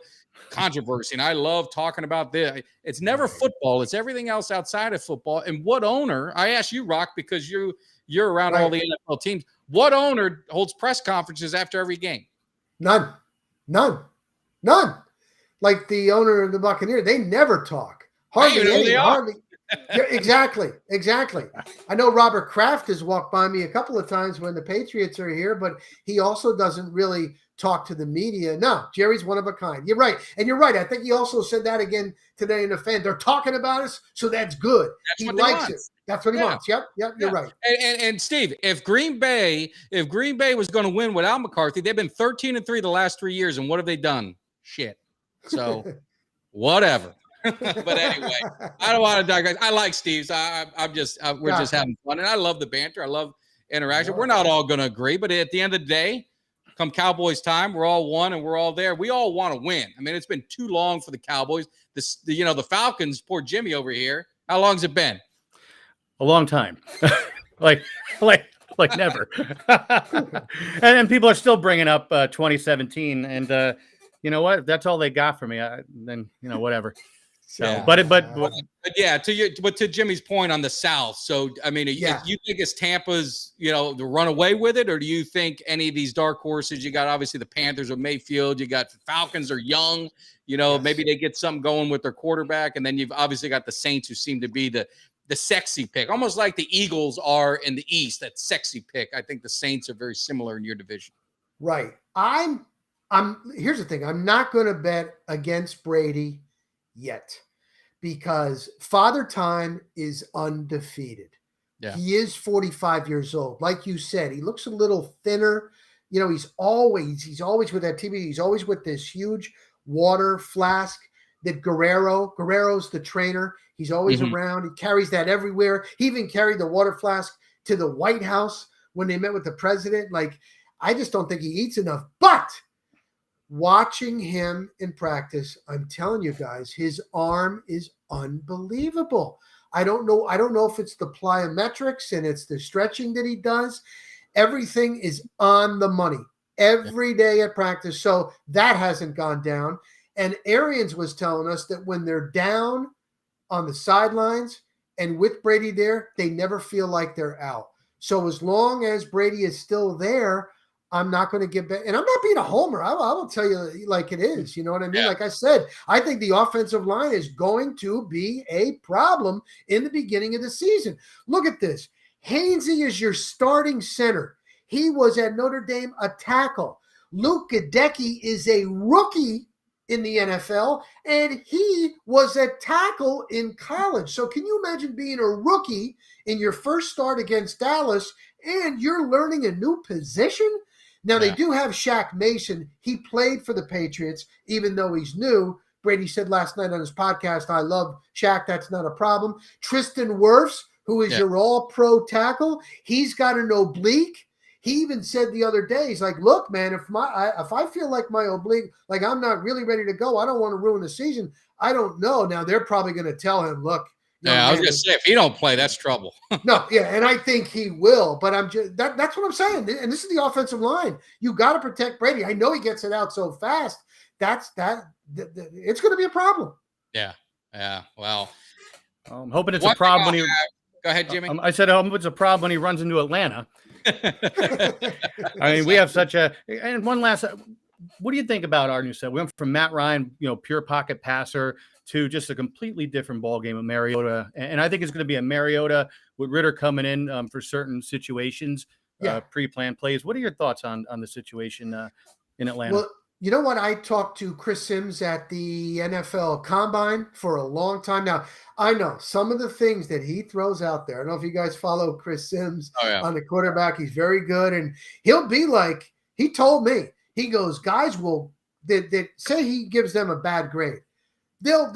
controversy and I love talking about this. It's never football. It's everything else outside of football. And what owner, I ask you, Rock, because you're around all the NFL teams. What owner holds press conferences after every game? None. Like the owner of the Buccaneers, they never talk. Hardly. Yeah, exactly. I know Robert Kraft has walked by me a couple of times when the Patriots are here, but he also doesn't really talk to the media. No, Jerry's one of a kind. You're right. And you're right. I think he also said that again today in the fan. They're talking about us, so that's good. He likes it. That's what he wants. Yep, you're right. And Steve, if Green Bay was going to win without McCarthy, they've been 13-3 the last 3 years, and what have they done? Shit. So whatever. But anyway, I don't want to digress. I like Steve's. We're just having fun, and I love the banter. I love interaction. We're not all going to agree, but at the end of the day, come Cowboys time, we're all one and we're all there. We all want to win. I mean, it's been too long for the Cowboys. The Falcons, poor Jimmy over here. How long's it been? A long time. like never. and people are still bringing up 2017, and you know what? That's all they got for me. Then whatever. So, yeah. But yeah, to Jimmy's point on the South. So, I mean, you think it's Tampa's, to run away with it, or do you think any of these dark horses? You got obviously the Panthers with Mayfield. You got the Falcons are young. Maybe they get something going with their quarterback, and then you've obviously got the Saints, who seem to be the sexy pick, almost like the Eagles are in the East. That sexy pick. I think the Saints are very similar in your division. Right. Here's the thing. I'm not going to bet against Brady yet, because Father Time is undefeated. Yeah. He is 45 years old. Like you said, he looks a little thinner. He's always with that TV. He's always with this huge water flask that Guerrero's the trainer. He's always around. He carries that everywhere. He even carried the water flask to the White House when they met with the president. Like, I just don't think he eats enough. But watching him in practice, I'm telling you guys, his arm is unbelievable. I don't know if it's the plyometrics and it's the stretching that he does. Everything is on the money every day at practice. So that hasn't gone down. And Arians was telling us that when they're down on the sidelines and with Brady there, they never feel like they're out. So as long as Brady is still there, I'm not going to get back. And I'm not being a homer. I will tell you like it is. You know what I mean? Yeah. Like I said, I think the offensive line is going to be a problem in the beginning of the season. Look at this. Hainsey is your starting center. He was at Notre Dame a tackle. Luke Gadecki is a rookie in the NFL, and he was a tackle in college. So can you imagine being a rookie in your first start against Dallas, and you're learning a new position? Now, they do have Shaq Mason. He played for the Patriots, even though he's new. Brady said last night on his podcast, I love Shaq. That's not a problem. Tristan Wirfs, who is your all-pro tackle, he's got an oblique. He even said the other day, he's like, look, man, if I feel like my oblique, like I'm not really ready to go, I don't want to ruin the season. I don't know. Now, they're probably going to tell him, look. Yeah, I was going to say, if he don't play, that's trouble. No, yeah, and I think he will, but that's what I'm saying. And this is the offensive line. You got to protect Brady. I know he gets it out so fast. It's going to be a problem. Yeah. Well, I'm hoping it's a problem when he. Go ahead, Jimmy. I said, I hope it's a problem when he runs into Atlanta. I mean, we have such a. And one last. What do you think about our new set? We went from Matt Ryan, pure pocket passer, to just a completely different ball game of Mariota. And I think it's going to be a Mariota with Ritter coming in for certain situations, pre-planned plays. What are your thoughts on the situation in Atlanta? Well, you know what? I talked to Chris Sims at the NFL Combine for a long time now. I know some of the things that he throws out there. I don't know if you guys follow Chris Sims on the quarterback. He's very good. And he'll be like, he told me, he goes, guys will that say he gives them a bad grade. They'll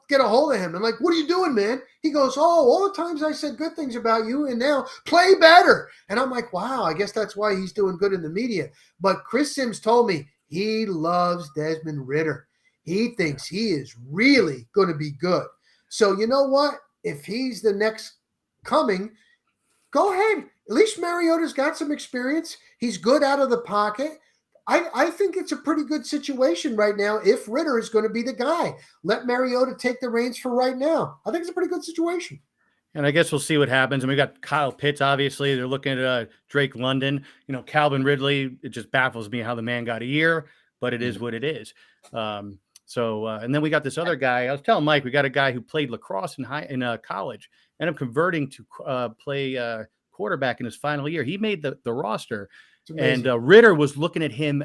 get a hold of him. I'm like, what are you doing, man? He goes, all the times I said good things about you, and now play better. And I'm like, wow, I guess that's why he's doing good in the media. But Chris Sims told me he loves Desmond Ritter. He thinks he is really going to be good. So you know what? If he's the next coming, go ahead. At least Mariota's got some experience. He's good out of the pocket. I think it's a pretty good situation right now if Ritter is going to be the guy. Let Mariota take the reins for right now. I think it's a pretty good situation. And I guess we'll see what happens. And we got Kyle Pitts, obviously. They're looking at Drake London. Calvin Ridley, it just baffles me how the man got a year, but it is what it is. And then we got this other guy. I was telling Mike, we got a guy who played lacrosse in college, ended up converting to play quarterback in his final year. He made the roster. And Ritter was looking at him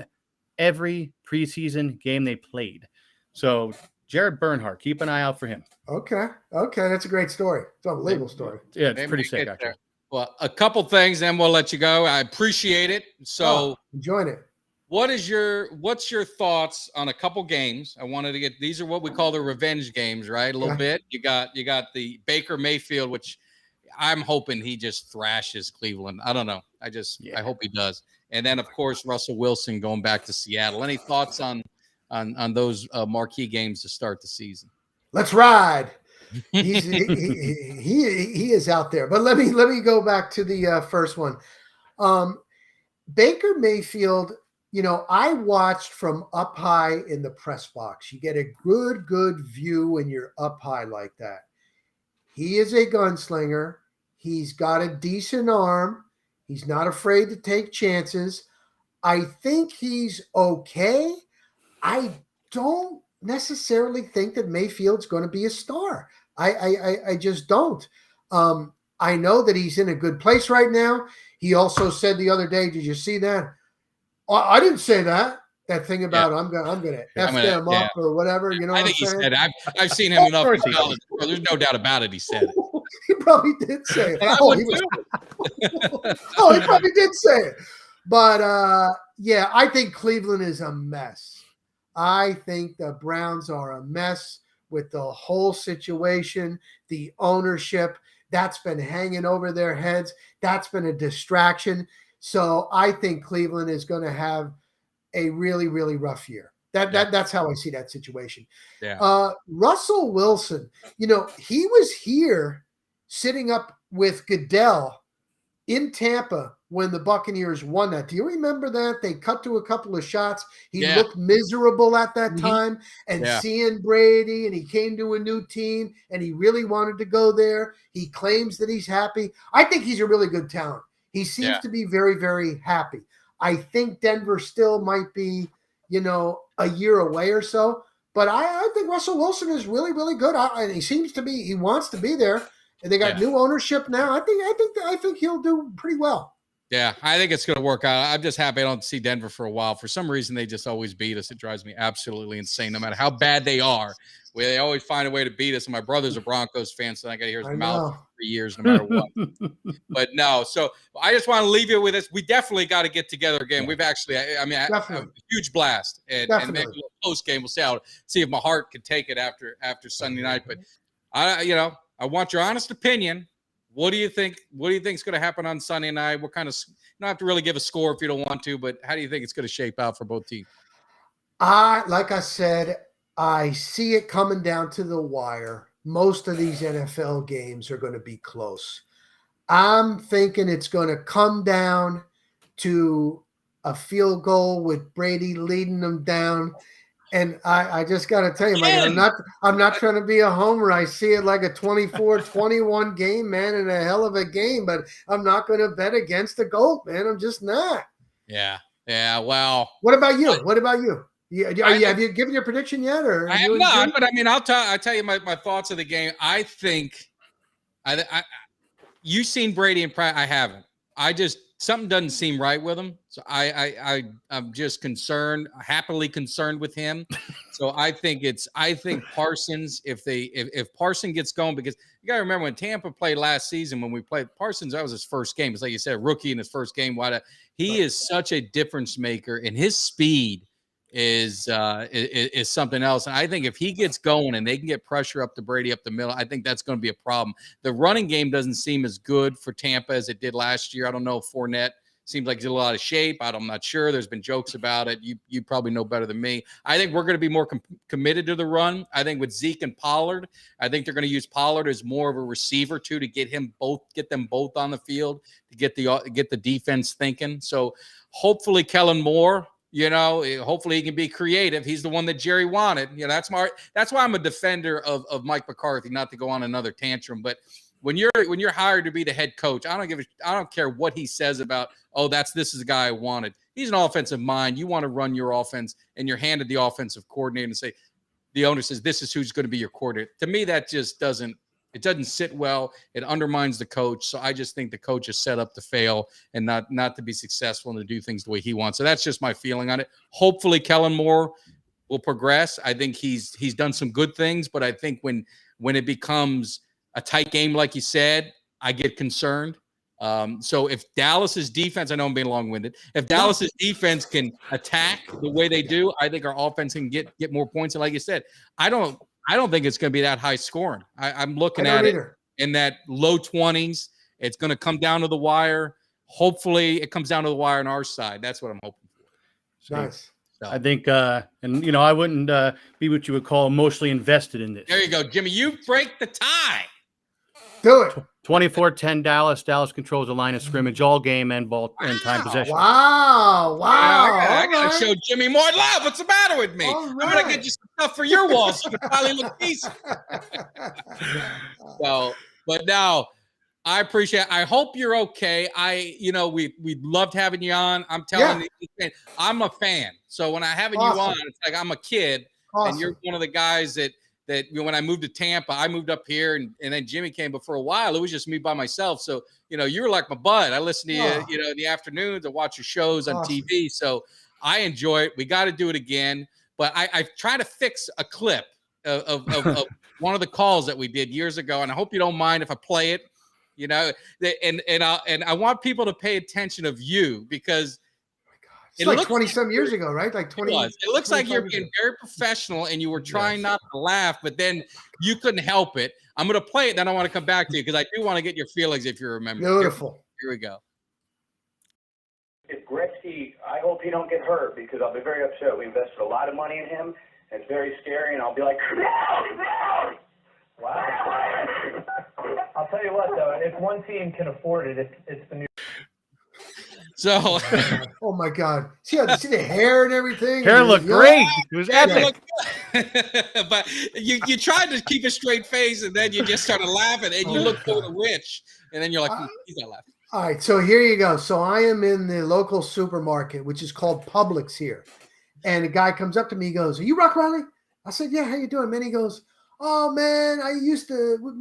every preseason game they played. So Jared Bernhardt, keep an eye out for him. Okay. That's a great story. It's an unbelievable story. Yeah, it's pretty sick, actually. Well, a couple things, then we'll let you go. I appreciate it. So enjoying it. What's your thoughts on a couple games? I wanted to get, these are what we call the revenge games, right? A little bit. You got the Baker Mayfield, which I'm hoping he just thrashes Cleveland. I don't know. I hope he does. And then, of course, Russell Wilson going back to Seattle. Any thoughts on those marquee games to start the season? Let's ride. He is out there. But let me go back to the first one. Baker Mayfield, I watched from up high in the press box. You get a good view when you're up high like that. He is a gunslinger. He's got a decent arm. He's not afraid to take chances. I think he's okay. I don't necessarily think that Mayfield's going to be a star. I just don't. I know that he's in a good place right now. He also said the other day, did you see that? I didn't say that. That thing about I'm gonna F them up or whatever. I think he said it. I've seen him enough in college. There's no doubt about it. He said it. He probably did say it. He probably did say it. But I think Cleveland is a mess. I think the Browns are a mess with the whole situation, the ownership. That's been hanging over their heads. That's been a distraction. So I think Cleveland is going to have a really, really rough year. That's how I see that situation. Yeah. Russell Wilson, he was here sitting up with Goodell in Tampa when the Buccaneers won that. Do you remember that? They cut to a couple of shots. He looked miserable at that time. And seeing Brady, and he came to a new team, and he really wanted to go there. He claims that he's happy. I think he's a really good talent. He seems to be very, very happy. I think Denver still might be, a year away or so. But I think Russell Wilson is really, really good. And he wants to be there. And they got new ownership now. I think he'll do pretty well. Yeah, I think it's going to work out. I'm just happy I don't see Denver for a while. For some reason, they just always beat us. It drives me absolutely insane. No matter how bad they are, they always find a way to beat us. And my brother's a Broncos fan, so I got to hear his mouth for 3 years, no matter what. But no, so I just want to leave you with this. We definitely got to get together again. We've actually, a huge blast, and maybe a little post game. We'll see if my heart can take it after Sunday night. But I want your honest opinion. What do you think? What do you think is going to happen on Sunday night? What kind of? You don't have to really give a score if you don't want to, but how do you think it's going to shape out for both teams? Like I said, I see it coming down to the wire. Most of these NFL games are going to be close. I'm thinking it's going to come down to a field goal with Brady leading them down. And I just got to tell you, man, I'm not trying to be a homer. I see it like a 24-21 game, man, and a hell of a game. But I'm not going to bet against the GOAT, man. I'm just not. Yeah. Well, what about you? Have you given your prediction yet? Or I have not. But I mean, I'll tell you my thoughts of the game. I think you've seen Brady and Pratt. I haven't. Something doesn't seem right with him. So I'm just happily concerned with him. So I think Parsons, if Parsons gets going, because you got to remember when Tampa played last season, when we played Parsons, that was his first game. It's like you said, rookie in his first game. He is such a difference maker, and his speed is something else. And I think if he gets going and they can get pressure up to Brady up the middle, I think that's going to be a problem. The running game doesn't seem as good for Tampa as it did last year. I don't know if Fournette Seems like he's in a lot of shape. I'm not sure. There's been jokes about it. You probably know better than me. I think we're going to be more committed to the run. I think with Zeke and Pollard, I think they're going to use Pollard as more of a receiver too, to get them both on the field, to get the defense thinking. So hopefully Kellen Moore, hopefully he can be creative. He's the one that Jerry wanted. That's why I'm a defender of Mike McCarthy, not to go on another tantrum, but when you're hired to be the head coach, I don't care what he says about, this is the guy I wanted. He's an offensive mind. You want to run your offense, and you're handed the offensive coordinator and say, the owner says, this is who's going to be your coordinator. To me, that just doesn't sit well. It undermines the coach. So I just think the coach is set up to fail and not to be successful and to do things the way he wants. So that's just my feeling on it. Hopefully Kellen Moore will progress. I think he's done some good things, but I think when it becomes a tight game, like you said, I get concerned. So if Dallas's defense, I know I'm being long-winded, if Dallas's defense can attack the way they do, I think our offense can get more points. And like you said, I don't think it's going to be that high scoring. I'm looking at it in that low 20s. It's going to come down to the wire. Hopefully it comes down to the wire on our side. That's what I'm hoping for. Nice. So. I think, I wouldn't be what you would call emotionally invested in this. There you go, Jimmy. You break the tie. Do it. 24-10 Dallas. Dallas controls the line of scrimmage all game and ball and time possession. Wow. I gotta show Jimmy more love. What's the matter with me? I'm gonna get you some stuff for your walls so you can finally look decent. But now I appreciate it. I hope you're okay. We loved having you on. I'm telling you, I'm a fan. So when I having you on, it's like I'm a kid, and you're one of the guys that when I moved to Tampa, I moved up here, and then Jimmy came. But for a while, it was just me by myself. So you were like my bud. I listened to you, in the afternoons. I watch your shows on TV. So I enjoy it. We got to do it again. But I try to fix a clip of one of the calls that we did years ago, and I hope you don't mind if I play it. And I want people to pay attention of you because. It's like 20-some years ago, right? Like 20. It looks like you're being very professional and you were trying not to laugh, but then you couldn't help it. I'm going to play it, then I want to come back to you because I do want to get your feelings if you remember. Beautiful. Here we go. If Gretzky, I hope he don't get hurt because I'll be very upset. We invested a lot of money in him. And it's very scary, and I'll be like, no! Wow. I'll tell you what, though, if one team can afford it, it's the New. So, oh my God! See the hair and everything. Hair looked great. It was epic. But you tried to keep a straight face, and then you just started laughing, and you looked so rich, and then you're like, he's not laughing. All right, so here you go. So I am in the local supermarket, which is called Publix here, and a guy comes up to me. He goes, "Are you Rock Riley?" I said, "Yeah. How you doing, man?" He goes, "Oh man,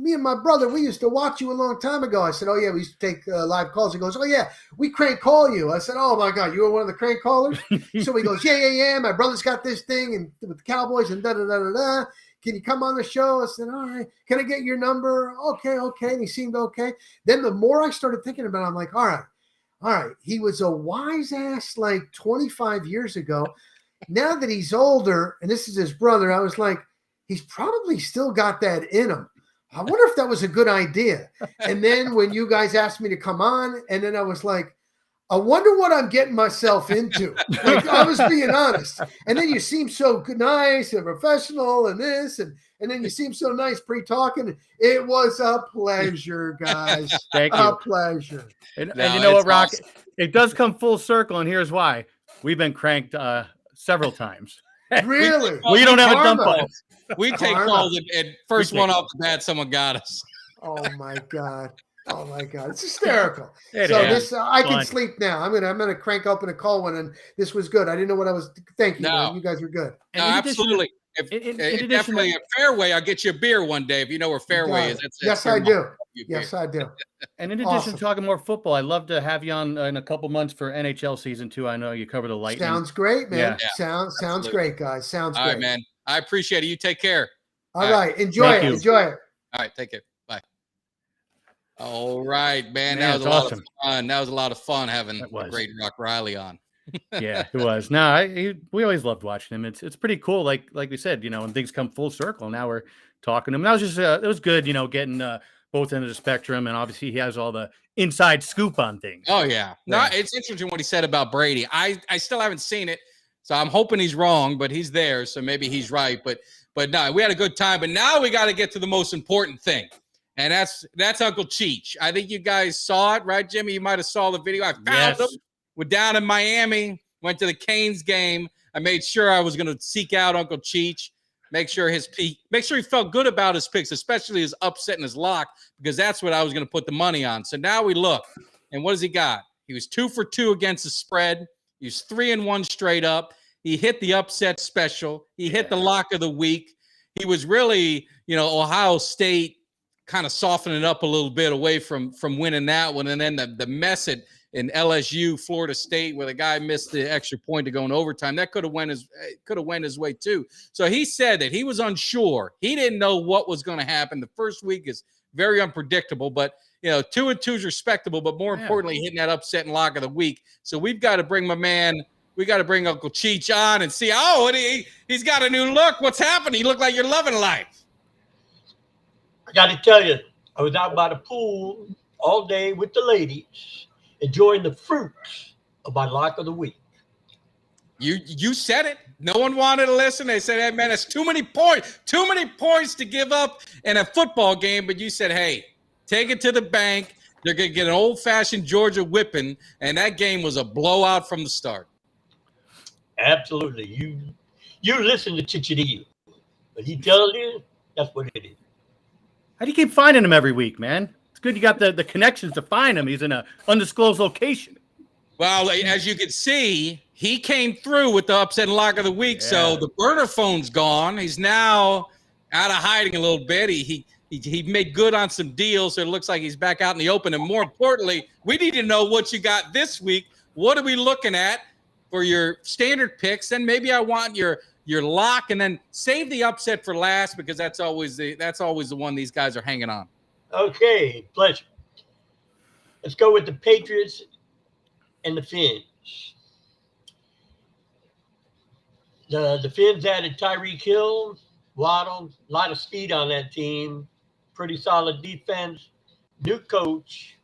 me and my brother, we used to watch you a long time ago." I said, "Oh yeah, we used to take live calls." He goes, "Oh yeah, we crank call you." I said, "Oh my God, you were one of the crank callers?" So he goes, yeah. My brother's got this thing and with the Cowboys and da da da da da. Can you come on the show? I said, "All right. Can I get your number?" Okay. And he seemed okay. Then the more I started thinking about it, I'm like, all right. He was a wise ass like 25 years ago. Now that he's older, and this is his brother, I was like, he's probably still got that in him. I wonder if that was a good idea. And then when you guys asked me to come on, and then I was like, I wonder what I'm getting myself into. Like, I was being honest. And then you seem so nice and professional and this, and then you seem so nice pre-talking. It was a pleasure, guys. Thank you. A pleasure. And you know what, Rock? Awesome. It does come full circle, and here's why. We've been cranked several times. Really? We don't have a dump off. We take calls, and first one off the bat, someone got us. Oh my God! It's hysterical. I can sleep now. I'm gonna crank open a call one, and this was good. I didn't know what I was. Thank you. Man. You guys were good. No, absolutely. If definitely a Fairway, I'll get you a beer one day if you know where Fairway is. Yes, I do. Yes, I do. And in addition to talking more football, I'd love to have you on in a couple months for NHL season 2. I know you cover the Lightning. Sounds great, man. Yeah. Sounds great, guys. Sounds great. All right, man. I appreciate it. You take care. All right. Enjoy it. All right. Take care. Bye. All right, man. That was a lot of fun. That was a lot of fun having a great Rock Riley on. Yeah, it was. No, we always loved watching him. It's pretty cool. Like we said, when things come full circle. Now we're talking to him. That was just it was good, getting both ends of the spectrum, and obviously he has all the inside scoop on things. Oh yeah. No, it's interesting what he said about Brady. I still haven't seen it, so I'm hoping he's wrong, but he's there, so maybe he's right. But no, we had a good time. But now we got to get to the most important thing, and that's Uncle Cheech. I think you guys saw it, right, Jimmy? You might have saw the video. I found him. We're down in Miami. Went to the Canes game. I made sure I was going to seek out Uncle Cheech. Make sure he felt good about his picks, especially his upset and his lock, because that's what I was going to put the money on. So now we look, and what has he got? He was 2 for 2 against the spread. He was 3-1 straight up. He hit the upset special. He hit the lock of the week. He was really, Ohio State kind of softening up a little bit away from winning that one, and then the mess in LSU, Florida State, where the guy missed the extra point to go in overtime. That could have went his way too. So he said that he was unsure. He didn't know what was going to happen. The first week is very unpredictable, but 2-2 is respectable. But more importantly, hitting that upset and lock of the week. So we've got to bring we got to bring Uncle Cheech on and see. Oh, he's got a new look. What's happening? You look like you're loving life. I got to tell you, I was out by the pool all day with the ladies, enjoying the fruits of my lock of the week. You said it. No one wanted to listen. They said, hey, man, it's too many points to give up in a football game. But you said, hey, take it to the bank. They're going to get an old-fashioned Georgia whipping, and that game was a blowout from the start. Absolutely. You listen to Chichidillo. But he tells you, that's what it is. How do you keep finding him every week, man? It's good you got the connections to find him. He's in an undisclosed location. Well, as you can see, he came through with the upset and lock of the week. Yeah. So the burner phone's gone. He's now out of hiding a little bit. He made good on some deals, so it looks like he's back out in the open. And more importantly, we need to know what you got this week. What are we looking at for your standard picks? Then maybe I want your lock, and then save the upset for last, because that's always the one these guys are hanging on. Okay, pleasure. Let's go with the Patriots and the Finns. The Finns added Tyreek Hill, Waddle, a lot of speed on that team, pretty solid defense, new coach.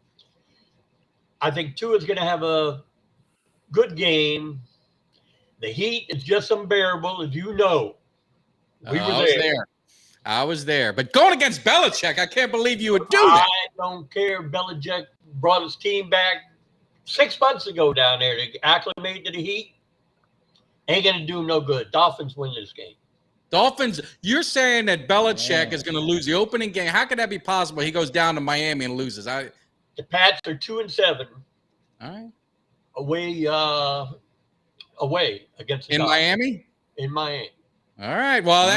I think Tua's going to have a good game. The heat is just unbearable, as you know. I was there. But going against Belichick, I can't believe you would do that. I don't care. Belichick brought his team back 6 months ago down there to acclimate to the heat. Ain't going to do no good. Dolphins win this game. Dolphins, you're saying that Belichick is going to lose the opening game. How could that be possible? He goes down to Miami and loses. The Pats are 2-7. All right. Away against the in Dolphins. Miami? In Miami. All right. Well,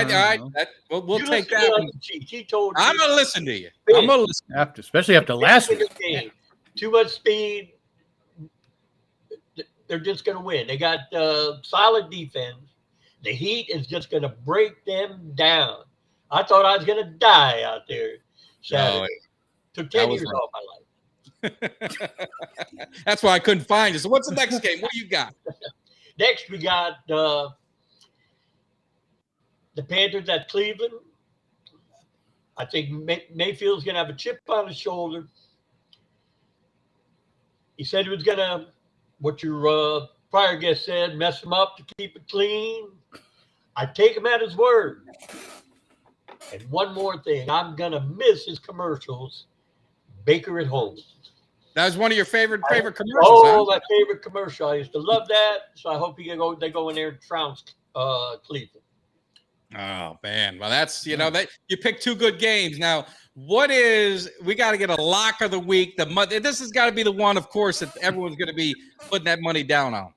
we'll take that. He told I'm going to listen to you. I'm going to listen. Especially after last week. Game. Too much speed. They're just going to win. They got solid defense. The heat is just going to break them down. I thought I was going to die out there Saturday. Took 10 years off my life. That's why I couldn't find you. So what's the next game? What do you got? Next, we got the Panthers at Cleveland. I think Mayfield's going to have a chip on his shoulder. He said he was going to, what your prior guest said, mess him up to keep it clean. I take him at his word. And one more thing, I'm going to miss his commercials, Baker at Home. That was one of your favorite commercials. Oh, my favorite commercial. I used to love that. So I hope they go in there and trounce Cleveland. Oh man, well that's that you picked two good games. Now, we got to get a lock of the week. This has got to be the one, of course, that everyone's going to be putting that money down on.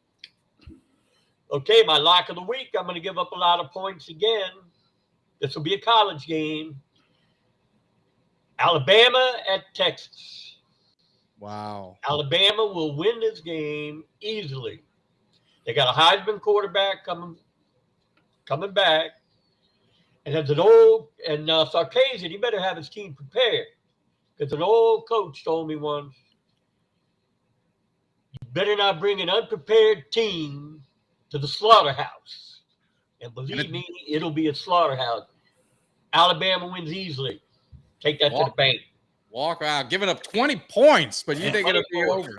Okay, my lock of the week. I'm going to give up a lot of points again. This will be a college game. Alabama at Texas. Wow. Alabama will win this game easily. They got a Heisman quarterback coming back. And as Sarkisian, he better have his team prepared. Because an old coach told me once, you better not bring an unprepared team to the slaughterhouse. And believe me, it'll be a slaughterhouse. Alabama wins easily. Take that to the bank. Walker out, giving up 20 points, but you think it'll be over.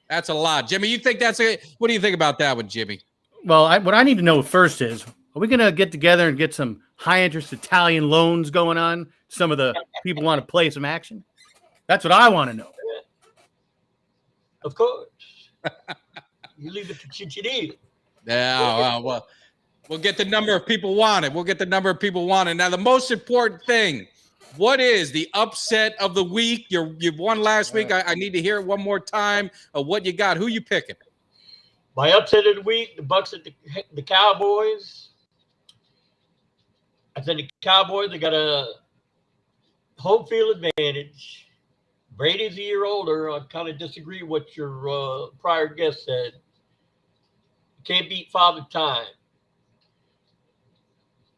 That's a lot. Jimmy, you think that's what do you think about that one, Jimmy? Well, what I need to know first is, are we going to get together and get some high-interest Italian loans going on? Some of the people want to play some action? That's what I want to know. Of course. You leave it to Chicharito. Yeah, well, we'll get the number of people wanted. Now, the most important thing, what is the upset of the week? You won last week. I need to hear it one more time of what you got. Who you picking? My upset of the week, the Bucs at the Cowboys. I think the Cowboys, they got a home field advantage. Brady's a year older. I kind of disagree with what your prior guest said. You can't beat Father Time.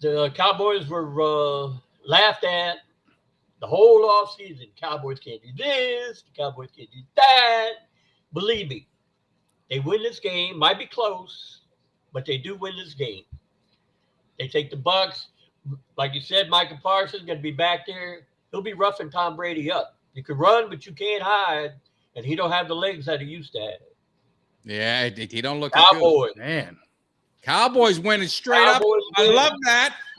The Cowboys were laughed at the whole offseason. Cowboys can't do this. The Cowboys can't do that. Believe me, they win this game. Might be close, but they do win this game. They take the Bucs. Like you said, Michael Parsons going to be back there. He'll be roughing Tom Brady up. You can run, but you can't hide, and he don't have the legs that he used to have. Yeah, he don't look Cowboys. good. Man. Cowboys winning straight Cowboys up. Win.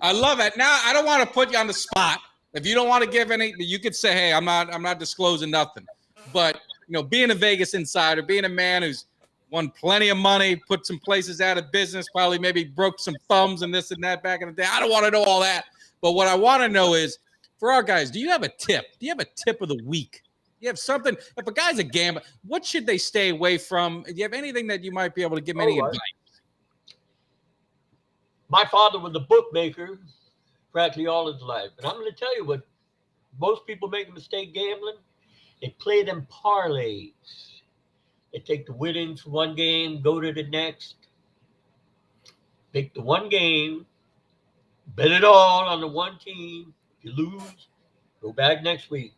I love that. Now, I don't want to put you on the spot. If you don't want to give any, you could say, hey, I'm not disclosing nothing. But, being a Vegas insider, being a man who's won plenty of money, put some places out of business, probably maybe broke some thumbs and this and that back in the day. I don't want to know all that. But what I want to know is, for our guys, do you have a tip? Do you have a tip of the week? Do you have something? If a guy's a gambler, what should they stay away from? Do you have anything that you might be able to give me any advice? My father was a bookmaker practically all his life. And I'm going to tell you what most people make a mistake gambling. They play them parlays. They take the winnings from one game, go to the next. Pick the one game, bet it all on the one team. If you lose, go back next week.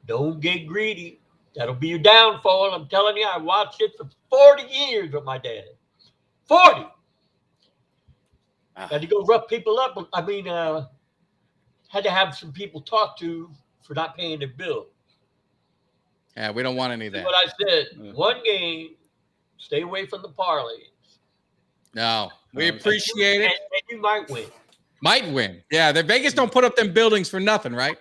Don't get greedy. That'll be your downfall. I'm telling you, I watched it for 40 years with my dad. 40. Had to go rough people up. I mean, had to have some people talk to for not paying their bill. Yeah, we don't want any of that. What I said, one game, stay away from the parlays. No, we appreciate it. And you might win. Might win. Yeah, the Vegas don't put up them buildings for nothing, right?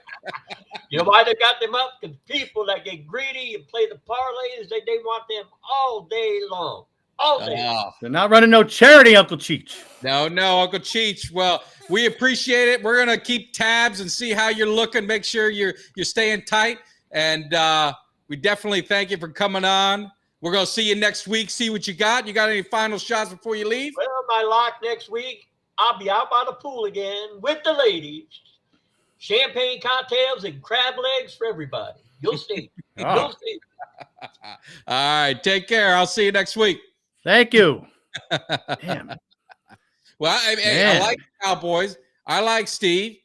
You know why they got them up? Because people that get greedy and play the parlays, they want them all day long. All day. They're not running no charity, Uncle Cheech. No, Uncle Cheech. Well, we appreciate it. We're gonna keep tabs and see how you're looking. Make sure you're staying tight. And we definitely thank you for coming on. We're gonna see you next week. See what you got. You got any final shots before you leave? Well, my lock next week, I'll be out by the pool again with the ladies. Champagne cocktails and crab legs for everybody. You'll see. You'll see. All right. Take care. I'll see you next week. Thank you. Damn. Well, I like the Cowboys. I like Steve.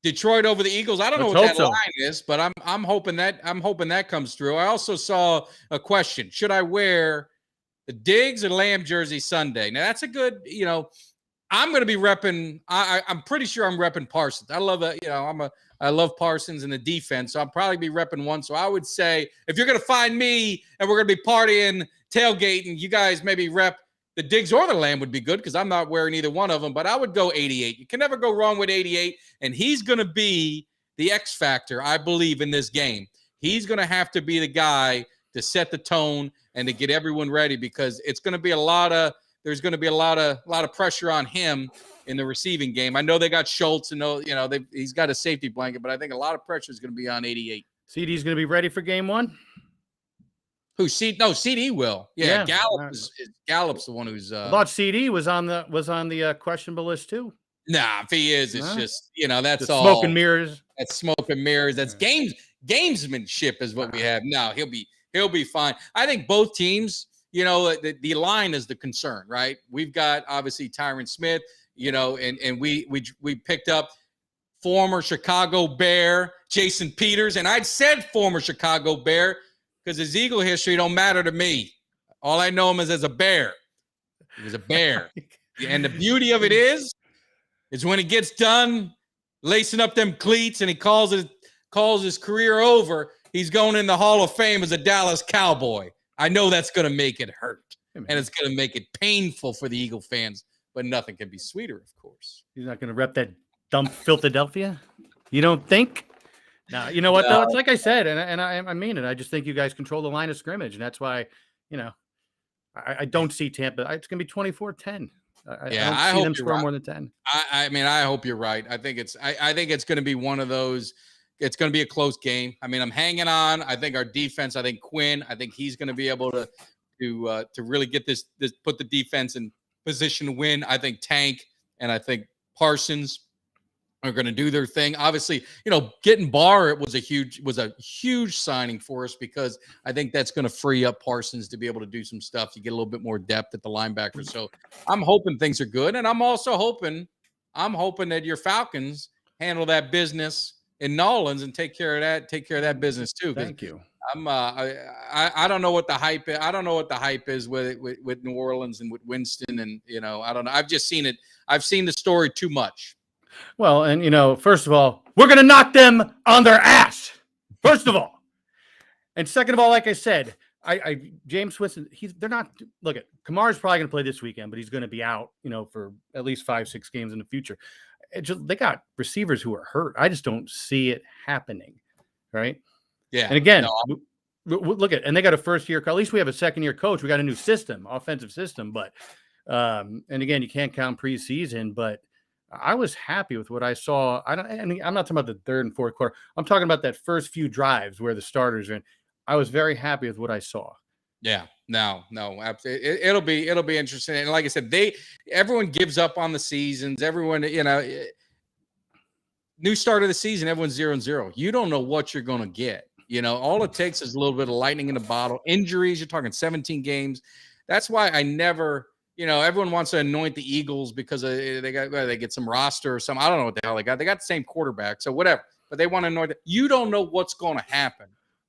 Detroit over the Eagles. I don't know what that line is, but I'm hoping that comes through. I also saw a question: should I wear the Diggs or Lamb jersey Sunday? Now that's a good. I'm going to be repping. I'm pretty sure I'm repping Parsons. I love it. I love Parsons in the defense, so I'll probably be repping one. So I would say if you're going to find me and we're going to be partying, tailgating, you guys maybe rep the Diggs or the Lamb would be good because I'm not wearing either one of them. But I would go 88. You can never go wrong with 88, and he's going to be the X factor, I believe, in this game. He's going to have to be the guy to set the tone and to get everyone ready because it's going to be there's going to be a lot of pressure on him in the receiving game. I know they got Schultz and he's got a safety blanket, but I think a lot of pressure is going to be on 88. CD's going to be ready for game one? Who? CD will. Yeah. Gallup's the one who's I thought CD was on the questionable list too. Nah, if he is, it's just that's just all smoke and mirrors. That's smoke and mirrors. That's gamesmanship is what we have. No, he'll be fine. I think both teams, the line is the concern, right? We've got obviously Tyron Smith, and we picked up former Chicago Bear Jason Peters, and I'd said former Chicago Bear because his Eagle history don't matter to me. All I know him as a Bear. He was a Bear, and the beauty of it is when he gets done lacing up them cleats and he calls calls his career over, he's going in the Hall of Fame as a Dallas Cowboy. I know that's going to make it hurt, and it's going to make it painful for the Eagle fans, but nothing can be sweeter, of course. He's not going to rep that dump Philadelphia? You don't think? No, you know what, though? It's like I said, and I mean it. I just think you guys control the line of scrimmage, and that's why, I don't see Tampa. It's going to be 24-10. I don't see them score more than 10. I mean, I hope you're right. I think it's going to be one of those. It's going to be a close game. I mean, I'm hanging on. I think our defense. I think Quinn. I think he's going to be able to really get this put the defense in position to win. I think Tank and I think Parsons are going to do their thing. Obviously, getting Barr was a huge signing for us, because I think that's going to free up Parsons to be able to do some stuff. You get a little bit more depth at the linebacker. So I'm hoping things are good, and I'm also hoping that your Falcons handle that business in Nolans and take care of that business too. Thank you. I don't know what the hype is. I don't know what the hype is with New Orleans and with Winston, and I don't know. I've just seen it. I've seen the story too much. Well, and first of all, we're going to knock them on their ass. First of all, and second of all, like I said, James Winston, they're not. Look at Kamara's probably going to play this weekend, but he's going to be out, for at least 5-6 games in the future. They got receivers who are hurt. I just don't see it happening, right? Yeah. And again, look at, and they got a first-year. At least we have a second-year coach. We got a new system, offensive system, but and again, you can't count preseason, but I was happy with what I saw. I'm not talking about the third and fourth quarter. I'm talking about that first few drives where the starters are in. I was very happy with what I saw. Yeah, no, absolutely. It'll be interesting. And like I said, everyone gives up on the seasons. Everyone, new start of the season, everyone's 0-0. You don't know what you're going to get. All it takes is a little bit of lightning in a bottle. Injuries, you're talking 17 games. That's why I never. Everyone wants to anoint the Eagles because they get some roster or something. I don't know what the hell they got. They got the same quarterback, so whatever. But they want to anoint it. You don't know what's going to happen.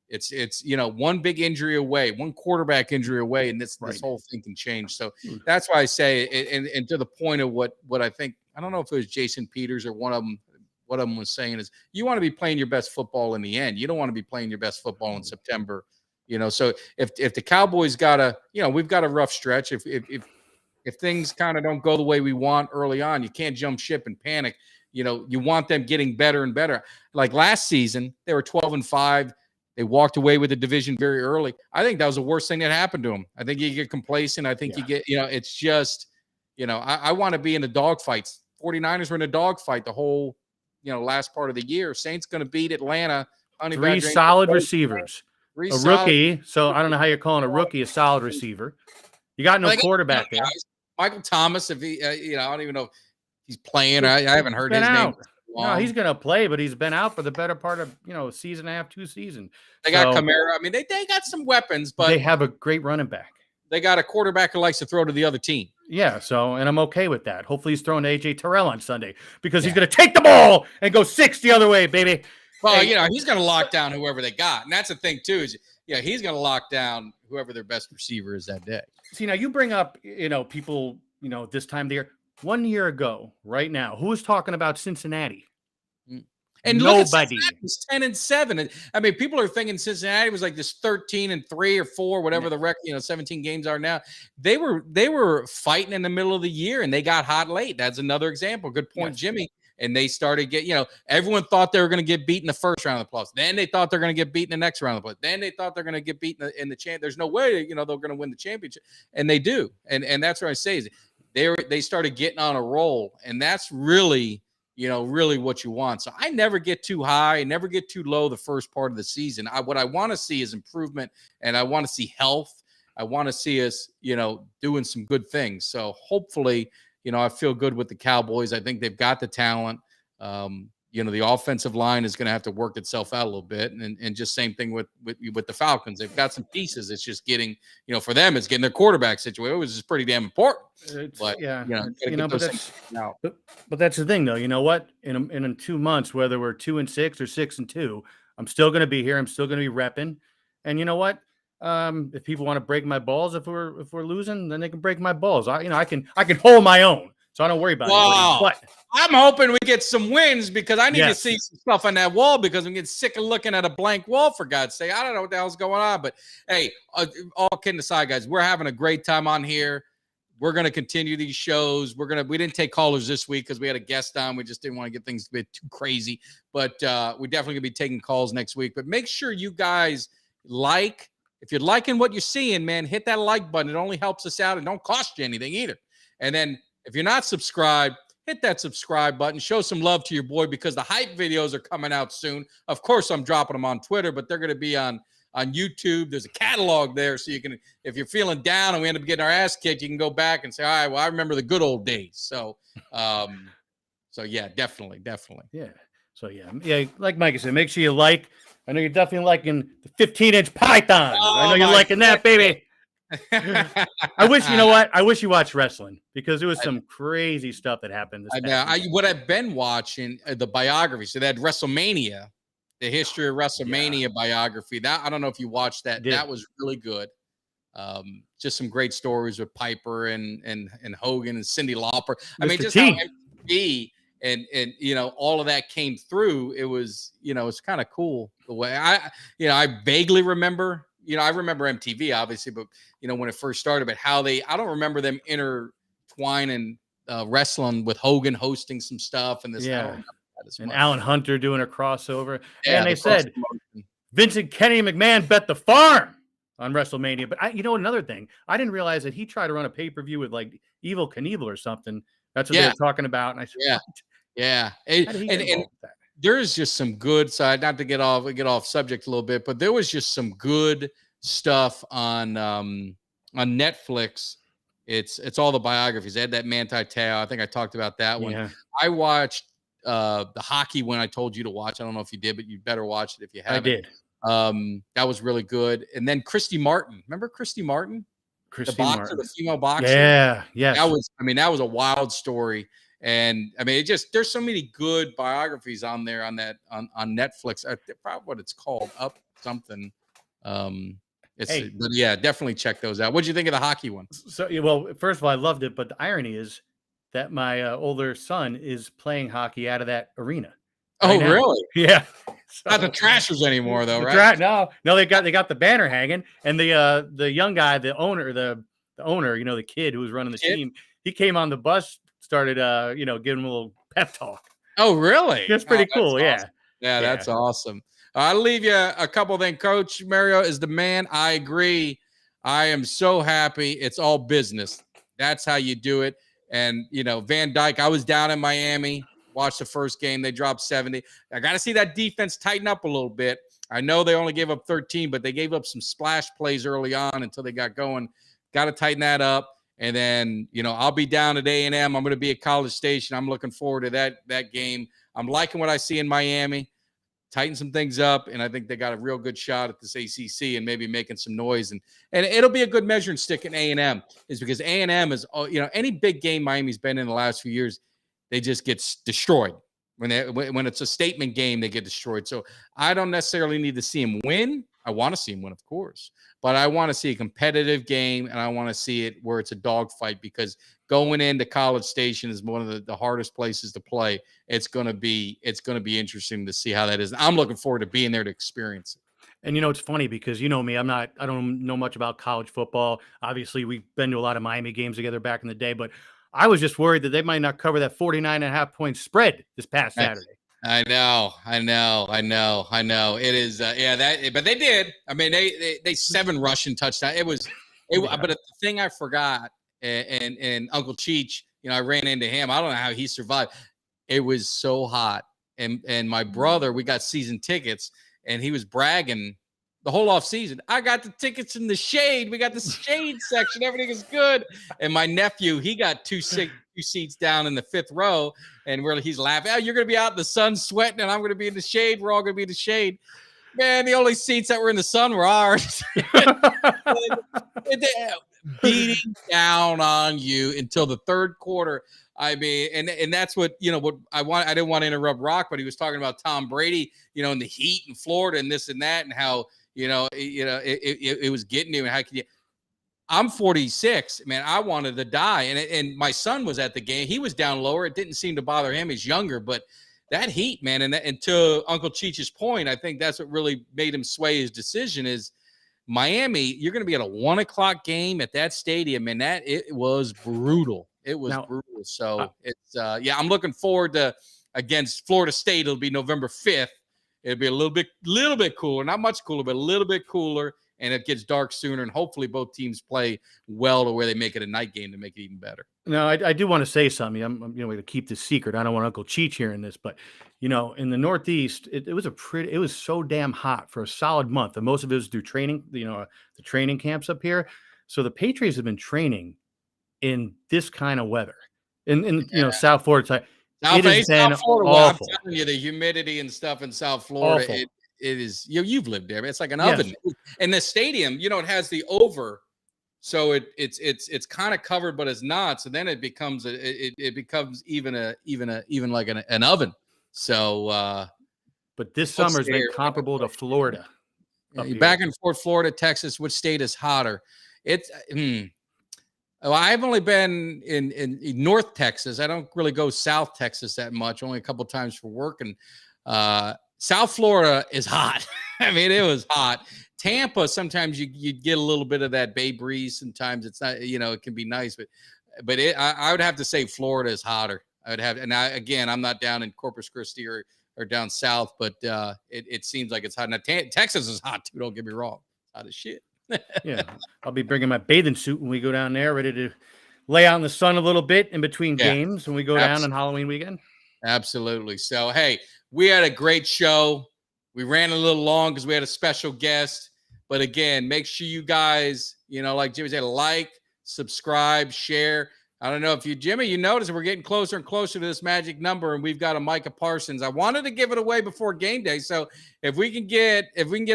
It's one big injury away, one quarterback injury away, and this whole thing can change. So that's why I say, and to the point of what I think, I don't know if it was Jason Peters or one of them was saying is, you want to be playing your best football in the end. You don't want to be playing your best football in September. So if the Cowboys we've got a rough stretch. If things kind of don't go the way we want early on, you can't jump ship and panic. You want them getting better and better. Like last season, they were 12-5. They walked away with the division very early. I think that was the worst thing that happened to them. I think you get complacent. I think you get, it's just, I want to be in the dogfights. 49ers were in a dogfight the whole, last part of the year. Saints going to beat Atlanta. Three solid receivers. A rookie. So I don't know how you're calling a rookie a solid receiver. You got no quarterback there. Michael Thomas, if he, I don't even know if he's playing. I haven't heard his name. No, he's going to play, but he's been out for the better part of, a season and a half, 2 seasons. They got Cameo. I mean, they got some weapons, but they have a great running back. They got a quarterback who likes to throw to the other team. Yeah, and I'm okay with that. Hopefully he's throwing to A.J. Terrell on Sunday because he's going to take the ball and go 6 the other way, baby. Well, he's going to lock down whoever they got. And that's the thing, too, is he's going to lock down whoever their best receiver is that day. See, now you bring up, people, this time of the year. 1 year ago, right now, who was talking about Cincinnati? And nobody. Was 10-7. And I mean, people are thinking Cincinnati was like this 13-3 or 4, whatever the record, 17 games are now. They were fighting in the middle of the year and they got hot late. That's another example. Good point, Jimmy. And they started everyone thought they were going to get beat in the first round of the playoffs. Then they thought they're going to get beat in the next round of the playoffs. Then they thought they're going to get beat in the champ. There's no way, they're going to win the championship. And they do. And that's what I say is they started getting on a roll. And that's really, really what you want. So I never get too high, never get too low the first part of the season. What I want to see is improvement, and I want to see health. I want to see us, doing some good things. So hopefully, I feel good with the Cowboys. I think they've got the talent. The offensive line is going to have to work itself out a little bit. And just same thing with the Falcons. They've got some pieces. It's just getting, for them, it's getting their quarterback situation, which is pretty damn important. But that's the thing, though. You know what? In 2 months, whether we're 2-6 or 6-2, I'm still going to be here. I'm still going to be repping. And you know what? If people want to break my balls, if we're losing, then they can break my balls. I can hold my own, so I don't worry about it. But I'm hoping we get some wins because I need to Yes. see some stuff on that wall because I'm getting sick of looking at a blank wall, for God's sake. I don't know what the hell's going on. But, hey, all kidding aside, guys, we're having a great time on here. We're going to continue these shows. We didn't take callers this week because we had a guest on. We just didn't want to get things a bit too crazy. But we're definitely going to be taking calls next week. But make sure you guys if you're liking what you're seeing, man, hit that like button. It only helps us out and don't cost you anything either. And then if you're not subscribed, hit that subscribe button. Show some love to your boy because the hype videos are coming out soon. Of course, I'm dropping them on Twitter, but they're going to be on YouTube. There's a catalog there, so you can, if you're feeling down and we end up getting our ass kicked, you can go back and say, all right, well, I remember the good old days. So, yeah, definitely. Yeah. So yeah, like Mike said, make sure you like. I know you're definitely liking the 15-inch python. I know you're liking that, baby. I wish you watched wrestling because there was some crazy stuff that happened. What I've been watching the biography. So they had WrestleMania. The history of WrestleMania biography. That I don't know if you watched that. That was really good. Just some great stories with Piper and Hogan and Cyndi Lauper. I mean, just how MTV and all of that came through. It was it's kind of cool the way I vaguely remember. I remember MTV obviously, but when it first started, but how I don't remember them intertwining wrestling with Hogan hosting some stuff and this. Yeah. And Alan Hunter doing a crossover. Yeah, and they said Vincent Kenny McMahon bet the farm on WrestleMania. But another thing, I didn't realize that he tried to run a pay-per-view with like Evil Knievel or something. That's what they were talking about. And I said, yeah. And there's just some good side, not to get off subject a little bit, but there was just some good stuff on Netflix. It's all the biographies. They had that Manti Te'o. I think I talked about that one. Yeah. I watched the hockey one I told you to watch. I don't know if you did, but you better watch it if you haven't. I did. That was really good. And then Christy Martin. Remember Christy Martin? The boxer, the female boxer. Yeah, yes. That was a wild story. And I mean, there's so many good biographies on there on Netflix. Probably what it's called, Up something. But yeah, definitely check those out. What'd you think of the hockey one? So, well, first of all, I loved it, but the irony is that my older son is playing hockey out of that arena. Oh, really? Yeah. Not the Trashers anymore, though, right? No, they got the banner hanging, and the young guy, the owner, the kid who was running the team, he came on the bus, started giving him a little pep talk. Oh, really? That's pretty cool. Awesome. Yeah, that's awesome. I'll leave you a couple things. Coach Mario is the man. I agree. I am so happy. It's all business. That's how you do it. And, Van Dyke, I was down in Miami, watched the first game. They dropped 70. I got to see that defense tighten up a little bit. I know they only gave up 13, but they gave up some splash plays early on until they got going. Got to tighten that up. And then, I'll be down at A&M. I'm going to be at College Station. I'm looking forward to that game. I'm liking what I see in Miami. Tighten some things up, and I think they got a real good shot at this ACC and maybe making some noise. And it'll be a good measuring stick in A&M is because A&M is, any big game Miami's been in the last few years, they just get destroyed. When it's a statement game, they get destroyed. So I don't necessarily need to see them win. I want to see them win, of course. But I want to see a competitive game, and I want to see it where it's a dogfight because going into College Station is one of the hardest places to play. It's going to be interesting to see how that is. I'm looking forward to being there to experience it. And it's funny because me, I don't know much about college football. Obviously, we've been to a lot of Miami games together back in the day, but I was just worried that they might not cover that 49.5 point spread this past Saturday. I know. It is, but they did. I mean, they 7 rushing touchdowns. But the thing I forgot, and Uncle Cheech, I ran into him. I don't know how he survived. It was so hot. And my brother, we got season tickets, and he was bragging the whole off season. I got the tickets in the shade. We got the shade section. Everything is good. And my nephew, he got two seats down in the 5th row, and he's laughing. Oh, you're going to be out in the sun sweating, and I'm going to be in the shade. We're all going to be in the shade. Man, the only seats that were in the sun were ours. Beating down on you until the 3rd quarter. I mean, and that's what what I want. I didn't want to interrupt Rock, but he was talking about Tom Brady, in the heat in Florida and this and that, and how it was getting to him. How can you? I'm 46, man. I wanted to die. And my son was at the game. He was down lower. It didn't seem to bother him. He's younger, but that heat, man. And to Uncle Cheech's point, I think that's what really made him sway his decision is Miami. You're going to be at a 1 o'clock game at that stadium. And it was brutal. It was brutal. So it's, I'm looking forward to against Florida State. It'll be November 5th. It'll be a little bit cooler, not much cooler, but a little bit cooler. And it gets dark sooner, and hopefully both teams play well to where they make it a night game to make it even better. No, I do want to say something. I'm going to keep this secret. I don't want Uncle Cheech hearing this, but in the Northeast, it was so damn hot for a solid month, and most of it was through training. The training camps up here. So the Patriots have been training in this kind of weather in South Florida. It has been awful. I'm telling you, the humidity and stuff in South Florida. It is, you've lived there. It's like an oven. And the stadium, it has the over, so it's kind of covered, but it's not. So then it becomes even like an oven. So, but this summer's been comparable to Florida. Back and forth, Florida, Texas. Which state is hotter? I've only been in North Texas. I don't really go South Texas that much. Only a couple times for work and. South Florida is hot. I mean, it was hot. Tampa, sometimes you get a little bit of that bay breeze. Sometimes it's not, it can be nice, but I would have to say Florida is hotter. I would have, and I'm not down in Corpus Christi or down south, but it seems like it's hot. Now, Texas is hot too. Don't get me wrong, it's hot as shit. Yeah, I'll be bringing my bathing suit when we go down there, ready to lay out in the sun a little bit in between games when we go down on Halloween weekend. Absolutely. So, hey, we had a great show. We ran a little long because we had a special guest. But again, make sure you guys, like Jimmy said, like, subscribe, share. I don't know if Jimmy, you notice we're getting closer and closer to this magic number, and we've got a Micah Parsons. I wanted to give it away before game day. So if we can get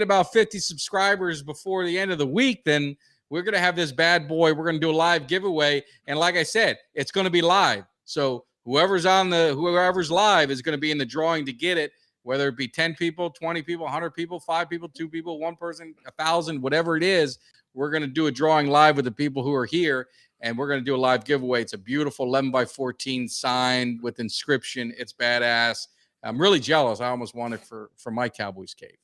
about 50 subscribers before the end of the week, then we're going to have this bad boy. We're going to do a live giveaway. And like I said, it's going to be live. So whoever's live is going to be in the drawing to get it, whether it be 10 people, 20 people, 100 people, 5 people, 2 people, 1 person, 1,000, whatever it is. We're going to do a drawing live with the people who are here, and we're going to do a live giveaway. It's a beautiful 11x14 sign with inscription. It's badass. I'm really jealous. I almost want it for my Cowboys cave.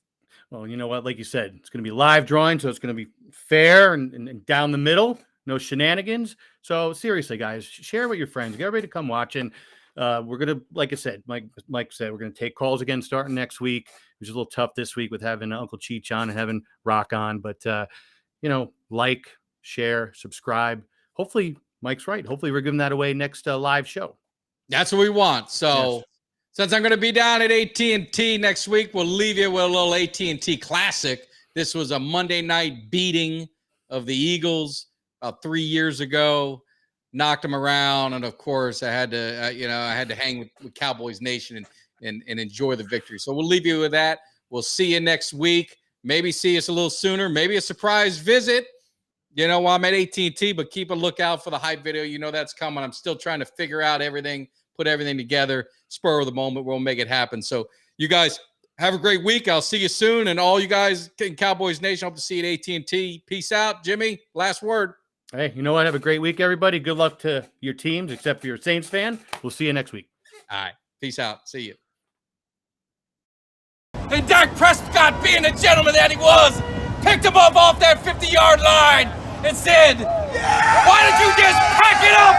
Well, you know what? Like you said, it's going to be live drawing, so it's going to be fair and down the middle. No shenanigans. So seriously, guys, share with your friends. Get ready to come watch. And we're going to, like I said, Mike said, we're going to take calls again starting next week. It was a little tough this week with having Uncle Cheech on and having Rock on. But, like, share, subscribe. Hopefully, Mike's right. Hopefully, we're giving that away next live show. That's what we want. So since I'm going to be down at AT&T next week, we'll leave you with a little AT&T classic. This was a Monday night beating of the Eagles. About 3 years ago, knocked them around, and of course, I had to hang with Cowboys Nation and enjoy the victory. So we'll leave you with that. We'll see you next week. Maybe see us a little sooner. Maybe a surprise visit. While I'm at AT&T, but keep a lookout for the hype video. That's coming. I'm still trying to figure out everything, put everything together. Spur of the moment, we'll make it happen. So you guys have a great week. I'll see you soon, and all you guys in Cowboys Nation, hope to see you at AT&T. Peace out, Jimmy. Last word. Hey, you know what? Have a great week, everybody. Good luck to your teams, except for your Saints fan. We'll see you next week. All right. Peace out. See you. And Dak Prescott, being the gentleman that he was, picked him up off that 50-yard line and said, "Why don't you just pack it up